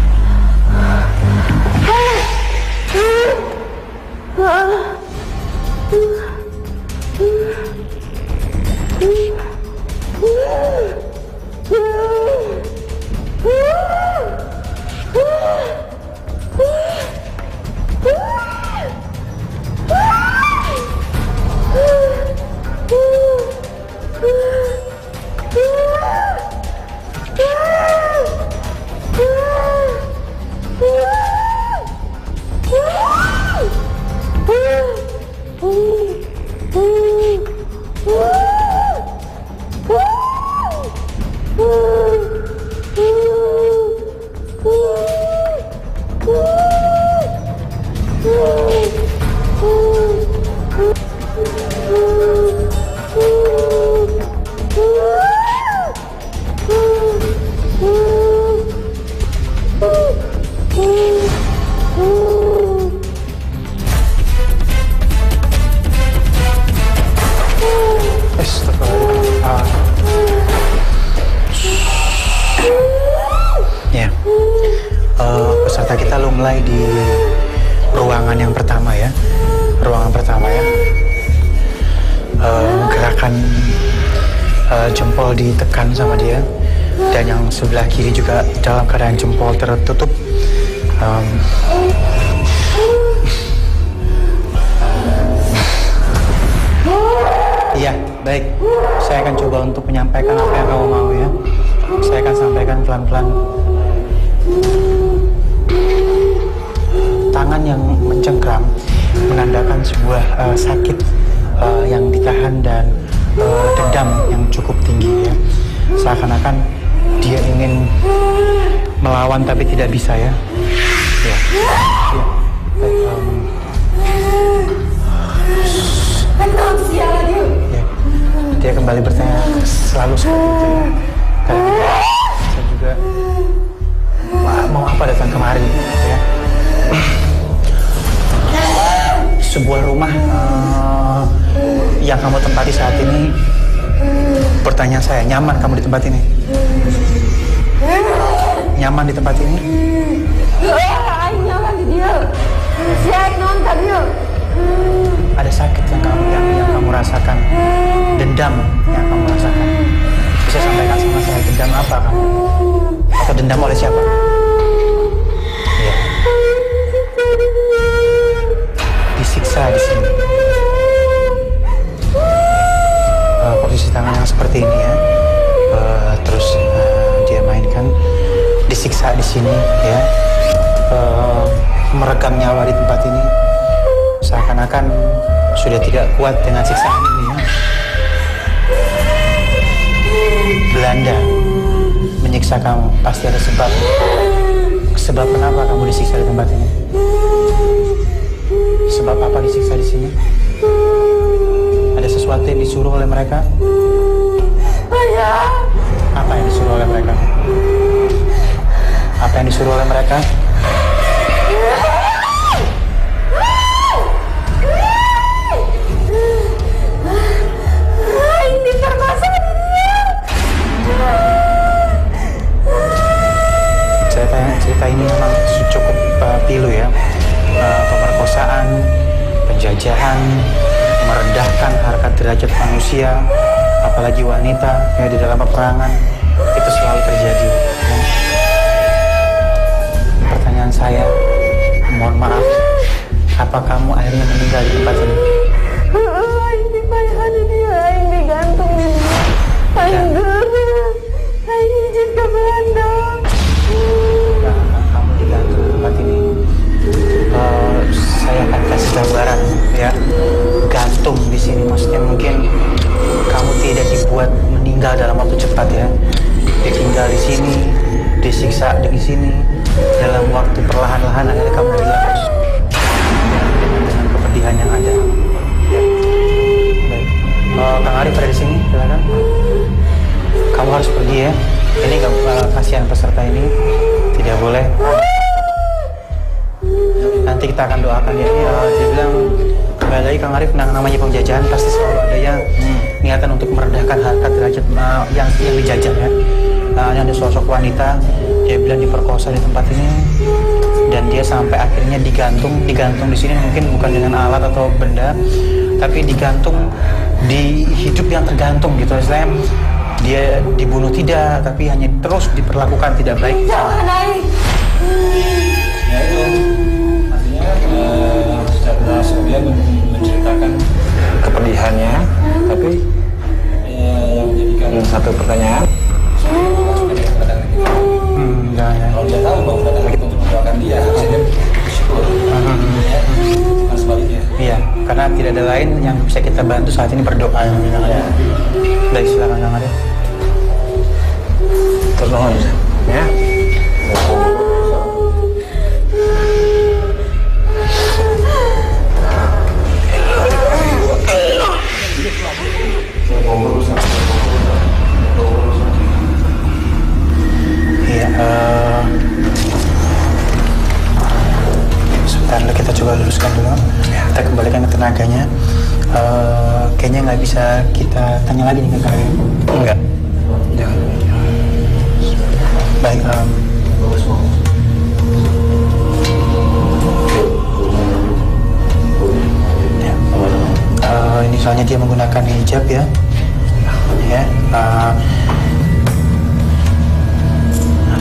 Peserta kita lo mulai di ruangan yang pertama ya. Ruangan pertama ya. Gerakan jempol ditekan sama dia. Dan yang sebelah kiri juga dalam keadaan jempol tertutup. Iya, baik. Saya akan coba untuk menyampaikan apa yang kamu mau ya. Saya akan sampaikan pelan-pelan. Tangan yang mencengkram menandakan sebuah sakit yang ditahan dan dendam yang cukup tinggi ya. Seakan-akan dia ingin melawan tapi tidak bisa ya. Ya. Ya. Ya. Dia kembali bertanya selalu seperti itu ya. Saya juga mau apa datang kemari ya. Sebuah rumah yang kamu tempati saat ini, pertanyaan saya, nyaman kamu di tempat ini? Nyaman di tempat ini? Nyaman di dia. Saya nonton dia. Ada sakit yang kamu rasakan, dendam yang kamu rasakan. Bisa sampaikan sama saya dendam apa kamu? Atau dendam oleh siapa? Iya. Disiksa di sini. yang seperti ini ya. Terus dia mainkan, disiksa di sini ya, merekam nyawa di tempat ini, seakan-akan sudah tidak kuat dengan siksaan ini ya. Belanda menyiksa kamu, pasti ada sebab. Sebab kenapa kamu disiksa di tempat ini? Sebab apa disiksa di sini? Ada sesuatu yang disuruh oleh mereka? Apa yang disuruh oleh mereka? Apa yang disuruh oleh mereka? Cerita ini memang cukup pilu ya. Pemerkosaan, penjajahan, merendahkan harkat derajat manusia, apalagi wanita ya, di dalam peperangan itu selalu terjadi ya. Pertanyaan saya, mohon maaf, apa kamu akhirnya meninggal di tempat ini? Aing digantung di sini. Aing izin ke Belanda. Kamu digantung di tempat ini. Saya akan kasih gambaran ya. Gantung di sini maksudnya mungkin kamu tidak dibuat meninggal dalam waktu cepat ya. Ditinggal di sini, disiksa di sini, dalam waktu perlahan-lahan akhirnya kamu hilang dengan kepedihan yang ada. Baik, Kang Arif ada di sini, silakan. Kamu harus pergi ya. Ini kasihan peserta ini, tidak boleh. Nanti kita akan doakan ya. Dia bilang, kembali lagi Kang Arif, namanya penjajahan pasti selalu ada yang niatan untuk merendahkan harkat derajat yang dijajah ya. Ini ada sosok wanita, dia bilang diperkosa di tempat ini, dan dia sampai akhirnya digantung di sini mungkin bukan dengan alat atau benda, tapi digantung di hidup yang tergantung gitu. Istilahnya dia dibunuh tidak, tapi hanya terus diperlakukan tidak baik. Jangan naik. Ya itu artinya secara dia menceritakan kepedihannya, tapi yang menjadikan satu pertanyaan. Kalau dia tahu bahwa datang lagi untuk mendoakan dia, harusnya bersyukur. Bukan sebaliknya. Iya, karena tidak ada lain yang bisa kita bantu saat ini berdoa. Baik, silakan Kang Arif. Termohon ya. Sebentar, kita coba luruskan dulu. Kita kembalikan ke tenaganya. Kayaknya nggak bisa kita tanya lagi nih ke Kang. Enggak. Jangan. Baik. Ini soalnya dia menggunakan hijab ya. Ya.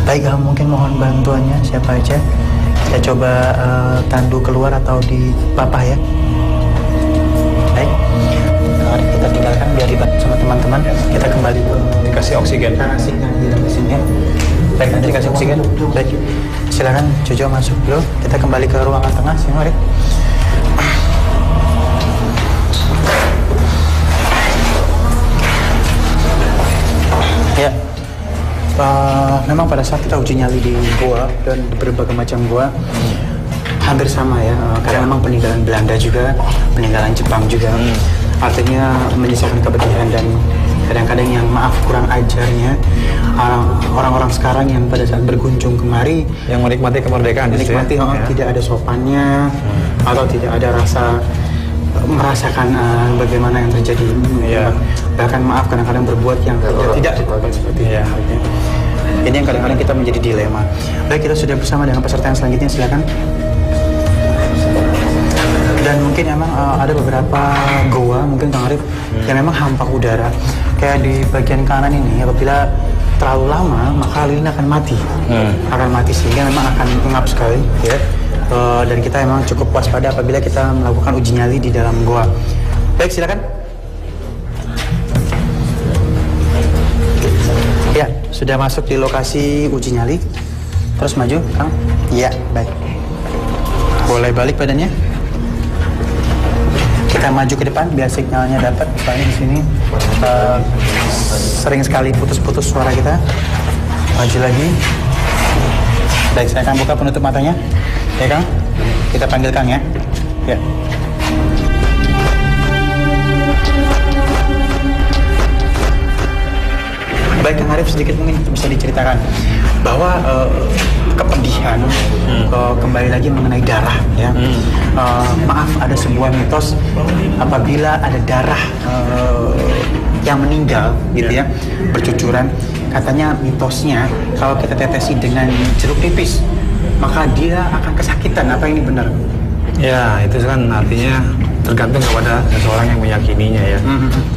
Baik, mungkin mohon bantuannya siapa aja. Kita coba tandu keluar atau di papah ya. Baik. Mari kita tinggalkan biar dibantu sama teman-teman. Kita kembali Dikasih oksigen. Sinyal di sini ya. Baik, nanti dikasih oksigen. Baik. Silakan Jojo masuk dulu. Kita kembali ke ruangan tengah sini, mari. Ya. Memang pada saat kita uji nyali di gua dan di berbagai macam gua hampir sama ya, karena memang peninggalan Belanda juga, peninggalan Jepang juga, artinya menyisakan kepedihan dan kadang-kadang yang maaf kurang ajarnya orang-orang sekarang yang pada saat berkunjung kemari yang menikmati kemerdekaan, menikmati ya? Tidak ada sopannya atau tidak ada rasa merasakan bagaimana yang terjadi. Bahkan maaf kadang-kadang berbuat yang tidak seperti itu. Ini yang kadang-kadang kita menjadi dilema. Baik, kita sudah bersama dengan peserta yang selanjutnya, silakan. Dan mungkin memang ada beberapa goa, mungkin Kang Arif, yang memang hampa udara. Kayak di bagian kanan ini, apabila terlalu lama, maka lilin akan mati. Akan mati, sehingga memang akan pengap sekali. Ya. Dan kita memang cukup waspada apabila kita melakukan uji nyali di dalam goa. Baik, silakan. sudah masuk di lokasi uji nyali. Terus maju, Kang. Iya, baik. Boleh balik badannya. Kita maju ke depan biar sinyalnya dapat. Soalnya di sini sering sekali putus-putus suara kita. Maju lagi. Baik, saya akan buka penutup matanya. Ya, Kang. Kita panggil Kang ya. Ya. Baik, Kang Arif, sedikit mungkin bisa diceritakan bahwa kepedihan kembali lagi mengenai darah ya. Maaf, ada sebuah mitos apabila ada darah yang meninggal gitu ya, bercucuran, katanya mitosnya kalau kita tetesi dengan jeruk nipis maka dia akan kesakitan. Apa ini benar? Ya, itu kan artinya tergantung kepada seseorang yang meyakininya ya.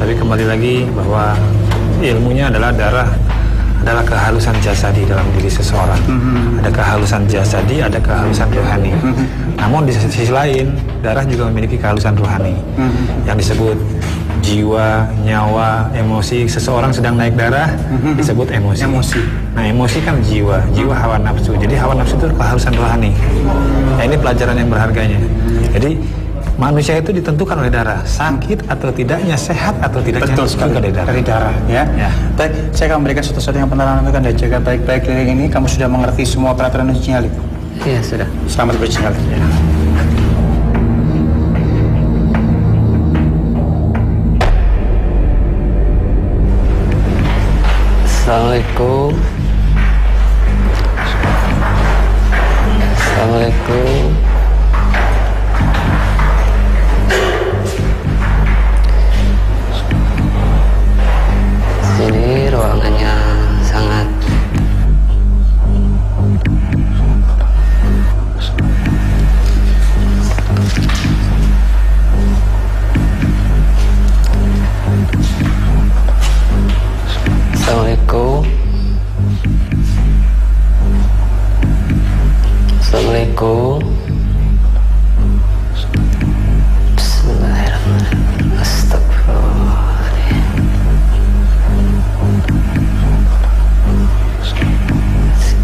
Tapi kembali lagi bahwa ilmunya adalah darah adalah kehalusan jasadi dalam diri seseorang. Ada kehalusan jasadi, ada kehalusan rohani. Namun di sisi lain, darah juga memiliki kehalusan rohani yang disebut jiwa, nyawa, emosi. Seseorang sedang naik darah disebut emosi. Nah, emosi kan jiwa, hawa nafsu. Jadi hawa nafsu itu kehalusan rohani. Nah, ini pelajaran yang berharganya. Jadi manusia itu ditentukan oleh darah, sakit atau tidaknya, sehat atau tidaknya. Betul sekali, dari darah ya. Baik, saya akan memberikan satu-satunya penerangan untuk Anda. Jaga baik-baik keliling ini. Kamu sudah mengerti semua peraturan uji nyali? Iya, sudah. Selamat beruji nyali. Assalamualaikum. Assalamualaikum. Sini ruangannya sangat Assalamualaikum. Assalamualaikum. Bismillahirrahmanirrahim. Astagfirullahaladzim.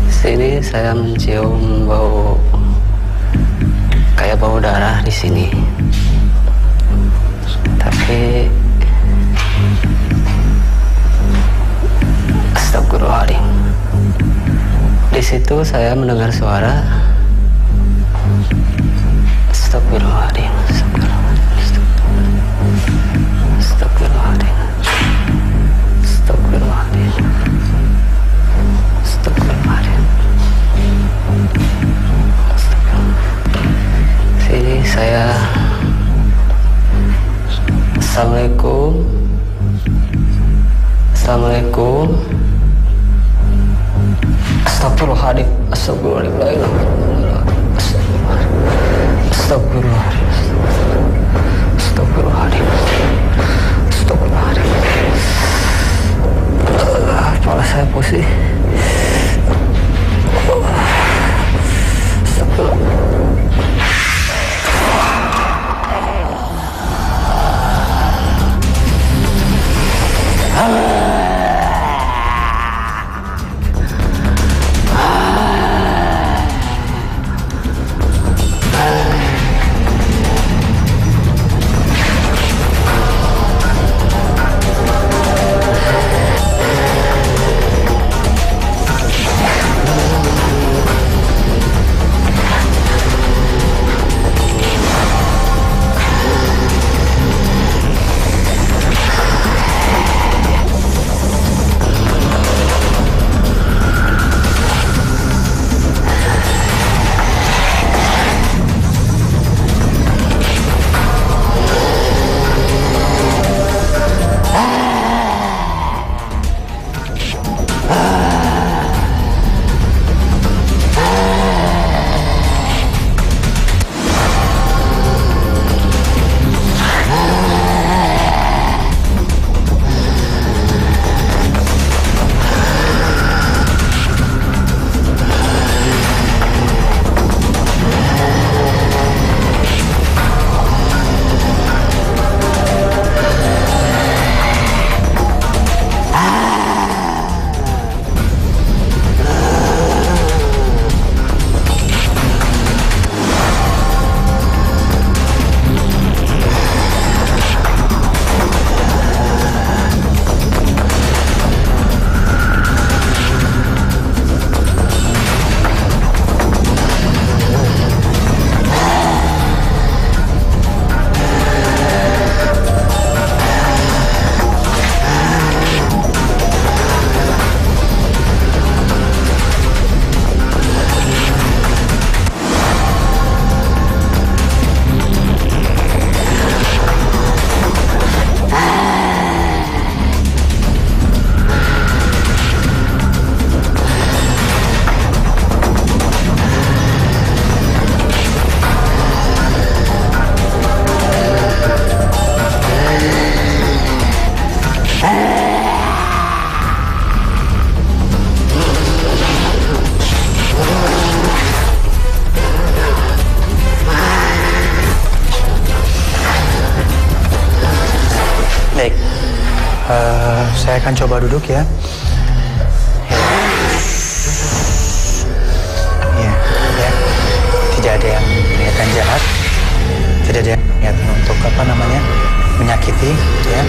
Sini saya mencium bau kayak bau darah di sini. Tapi astagfirullahaladzim. Di situ saya mendengar suara astagfirullahaladzim. Astagfirullahaladzim. Astagfirullahaladzim. Astagfirullahaladzim. Sini saya. Assalamualaikum. Assalamualaikum. Astagfirullahaladzim. Astagfirullahaladzim. Astagfirullahaladzim. Astagfirullahaladzim. Astagfirullahaladzim. Kepala saya pusing. Astagfirullahaladzim. Baik, saya akan coba duduk ya. Tidak ada yang niatan jahat, tidak ada yang niatan untuk menyakiti, ya.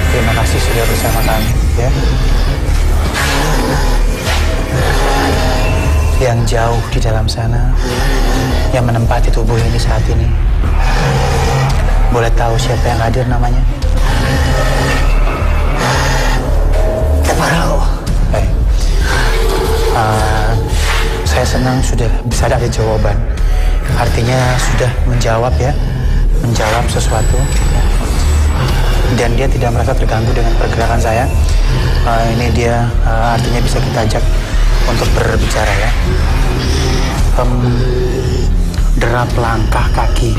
Terima kasih sudah bersama kami, ya. Yang jauh di dalam sana, yang menempati tubuh ini saat ini, boleh tahu siapa yang hadir namanya? Tahu. Baik. Saya senang sudah bisa ada jawaban. Artinya sudah menjawab ya, menjawab sesuatu. Dan dia tidak merasa terganggu dengan pergerakan saya. Ini dia artinya bisa kita ajak untuk berbicara ya. Derap langkah kaki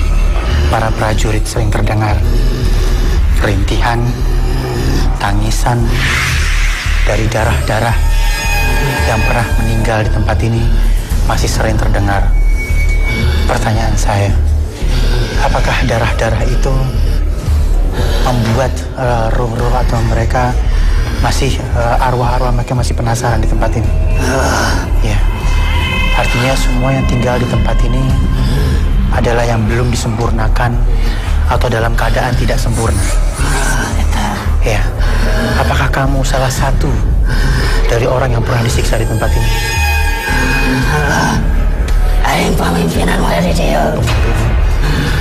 para prajurit sering terdengar. Rintihan, tangisan dari darah-darah yang pernah meninggal di tempat ini masih sering terdengar. Pertanyaan saya, apakah darah-darah itu membuat ruh-ruh atau mereka masih arwah-arwah mereka masih penasaran di tempat ini? Ya, artinya semua yang tinggal di tempat ini adalah yang belum disempurnakan atau dalam keadaan tidak sempurna. Ya, apakah kamu salah satu dari orang yang pernah disiksa di tempat ini? Aing pemimpinan mulai di dia.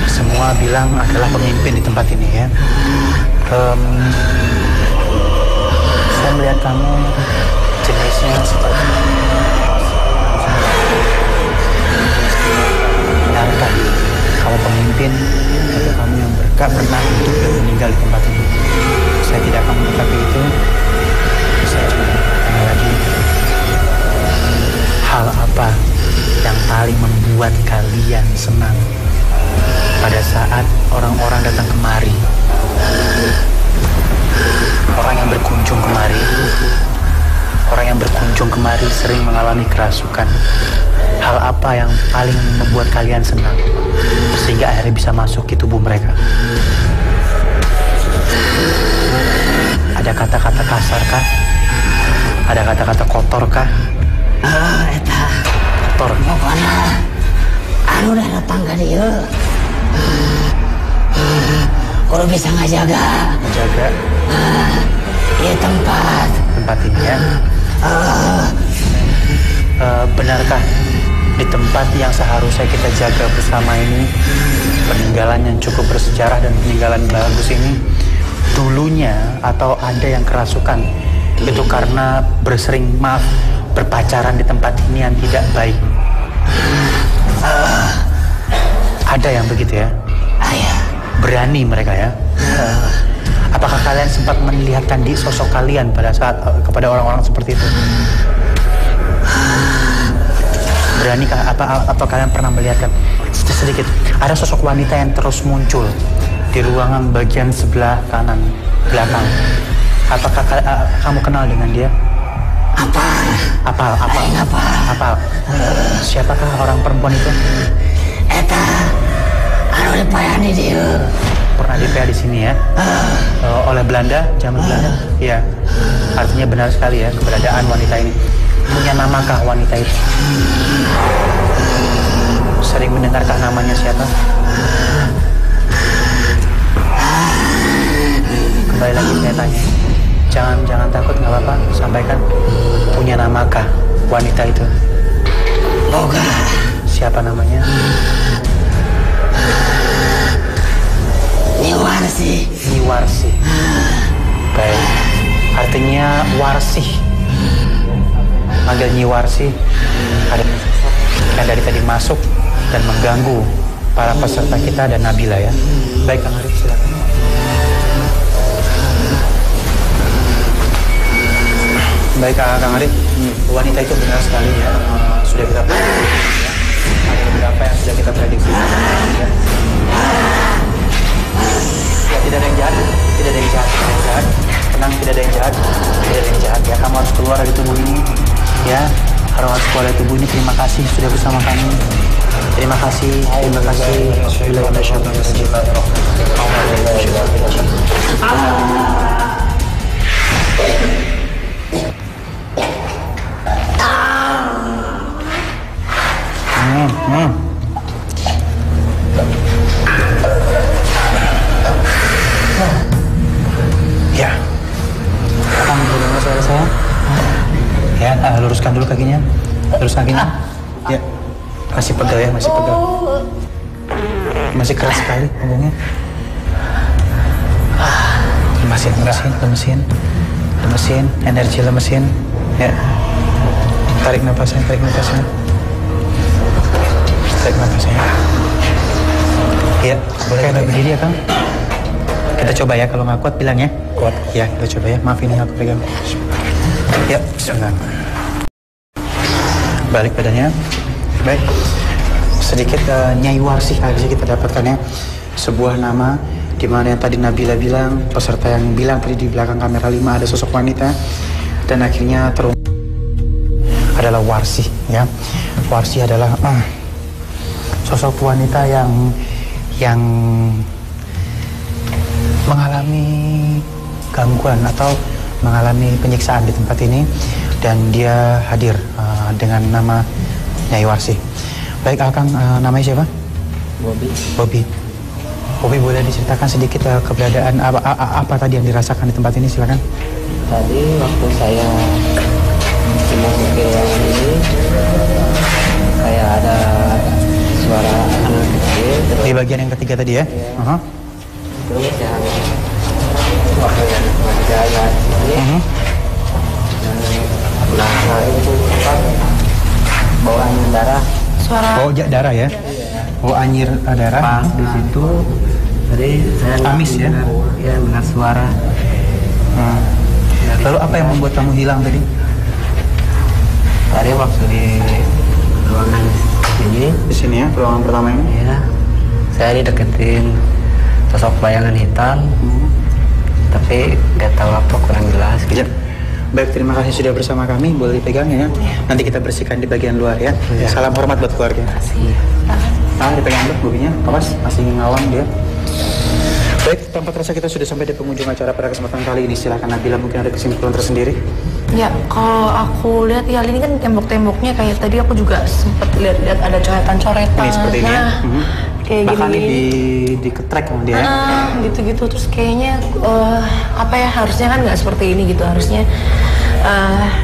Semua bilang adalah pemimpin di tempat ini ya. Saya melihat kamu jenisnya seperti benarkah kamu pemimpin atau kamu yang pernah hidup dan meninggal di tempat ini? Saya tidak akan mengungkapi itu. Saya cuma bertanya lagi, hal apa yang paling membuat kalian senang pada saat orang-orang datang kemari? Orang yang berkunjung kemari sering mengalami kerasukan. Hal apa yang paling membuat kalian senang sehingga akhirnya bisa masuk ke tubuh mereka? Ada kata-kata kasar kah? Ada kata-kata kotor kah? Eta Kotor. pokoknya anu udah datang ke dia. Kalau bisa ngajaga di tempat ini ya. Benarkah di tempat yang seharusnya kita jaga bersama ini, peninggalan yang cukup bersejarah dan peninggalan bagus ini, dulunya atau ada yang kerasukan itu karena berpacaran di tempat ini yang tidak baik? Ada yang begitu ya? Berani mereka ya? Apakah kalian sempat melihatkan di sosok kalian pada saat kepada orang-orang seperti itu? Beranikah apa kalian pernah melihatkan sedikit ada sosok wanita yang terus muncul di ruangan bagian sebelah kanan belakang? Apakah kamu kenal dengan dia? Apa? Siapakah orang perempuan itu? Eta anu dipayani dia. Pernah dipaya di sini ya? Oleh Belanda, zaman Belanda? Iya. Artinya benar sekali ya keberadaan wanita ini. Punya namakah wanita itu? Sering mendengarkah namanya siapa? Kembali lagi saya tanya. Jangan takut, nggak apa-apa. Sampaikan. Punya namakah wanita itu? Boga. Siapa namanya? Nyi Warsi. Baik. Artinya Warsih. Manggil Nyi Warsi. Ada yang dari tadi masuk dan mengganggu para peserta kita dan Nabila ya. Baik, Kang Arif, silakan. Baik, Kang Arif, wanita itu benar sekali ya. Sudah kita prediksi ya. Ada beberapa yang sudah kita prediksi ya. Ya, tidak ada yang jahat. Tenang, tidak ada ada yang jahat, ya. Kamu harus keluar dari tubuh ini, ya. Harus keluar dari tubuh ini. Terima kasih sudah bersama kami. Terima kasih. Ya. Kamu dengar suara saya? Ya, luruskan dulu kakinya. Luruskan kakinya. Ya. Masih pegal ya, masih pegal. Masih keras sekali punggungnya. Lemesin, energi lemesin. Ya. Tarik nafasnya. Tarik nafasnya. Ya, boleh kita berdiri ya, Kang? Kita coba ya, kalau nggak kuat bilang ya. Kuat. Ya, kita coba ya. Maaf ini aku pegang. Ya, bismillah. Balik badannya. Baik. Sedikit Nyai Warsih bisa kita dapatkan ya. Sebuah nama di mana yang tadi Nabila bilang, peserta yang bilang tadi di belakang kamera 5 ada sosok wanita, dan akhirnya adalah Warsih ya. Warsih adalah sosok wanita yang mengalami gangguan atau mengalami penyiksaan di tempat ini, dan dia hadir dengan nama Nyai Warsih. Baik, Akang, namanya siapa? Bobby. Bobby, boleh diceritakan sedikit keberadaan apa tadi yang dirasakan di tempat ini, silakan. Tadi waktu saya masuk ke ruangan ini, kayak ada suara anak kecil. Di bagian yang ketiga tadi ya? Iya. Terus yang waktu yang ketiga ini, nah itu kan bawaan darah. Suara. Oh, darah ya? Oh, anyir darah. Di situ tadi saya amis ya? Ya, dengar suara. Lalu apa yang membuat kamu hilang tadi? Tadi waktu di ruangan ini. Di sini ya, ruangan pertama ini? Iya. Saya dideketin sosok bayangan hitam. Tapi nggak tahu apa, kurang jelas. Gitu. Baik, terima kasih sudah bersama kami. Boleh dipegang ya. Nanti kita bersihkan di bagian luar ya. Salam hormat buat keluarga. Terima kasih. Dipegang dulu bubinya. Awas, masih ngawang dia. Baik, tanpa terasa kita sudah sampai di penghujung acara pada kesempatan kali ini. Silakan Nabila, mungkin ada kesimpulan tersendiri. Ya, kalau aku lihat ya ini kan tembok-temboknya kayak tadi aku juga sempat lihat ada coretan-coretan. Ini seperti ini ya. Kayak bahkan gini. diketrek sama dia. Gitu-gitu, terus kayaknya apa ya, harusnya kan nggak seperti ini gitu. Harusnya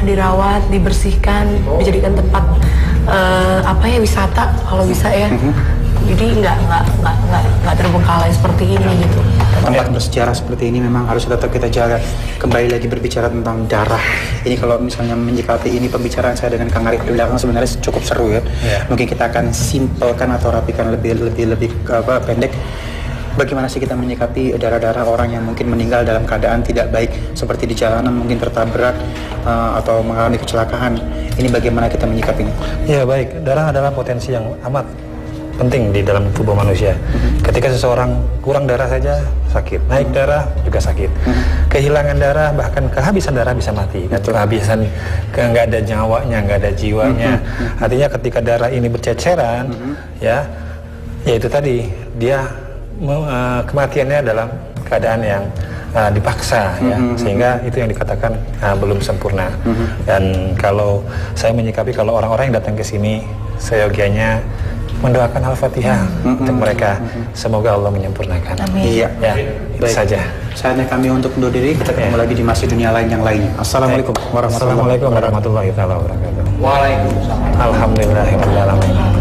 dirawat, dibersihkan, dijadikan tempat apa ya, wisata kalau bisa ya. Jadi nggak terbengkalai seperti ini gitu. Tempat bersejarah seperti ini memang harus tetap kita jaga. Kembali lagi berbicara tentang darah. Ini kalau misalnya menyikapi ini pembicaraan saya dengan Kang Arif di belakang sebenarnya cukup seru ya. Mungkin kita akan simpelkan atau rapikan lebih pendek. Bagaimana sih kita menyikapi darah-darah orang yang mungkin meninggal dalam keadaan tidak baik, seperti di jalanan mungkin tertabrak atau mengalami kecelakaan. Ini bagaimana kita menyikapinya? Ya baik, darah adalah potensi yang amat penting di dalam tubuh manusia. Ketika seseorang kurang darah saja sakit, naik darah juga sakit, kehilangan darah, bahkan kehabisan darah bisa mati, dan kehabisan nggak ada nyawanya, nggak ada jiwanya. Artinya ketika darah ini berceceran, ya itu tadi dia kematiannya dalam keadaan yang dipaksa ya, sehingga itu yang dikatakan belum sempurna. Dan kalau saya menyikapi kalau orang-orang yang datang ke sini, seyogianya mendoakan Al-Fatihah untuk mereka. Semoga Allah menyempurnakan. Amin. Iya. Ya, itu saja. Saatnya kami untuk undur diri. Kita ketemu lagi di masih dunia lain yang lainnya. Assalamualaikum warahmatullahi wabarakatuh. Warahmatullahi wabarakatuh. Waalaikumsalam. Alhamdulillahirabbil alamin.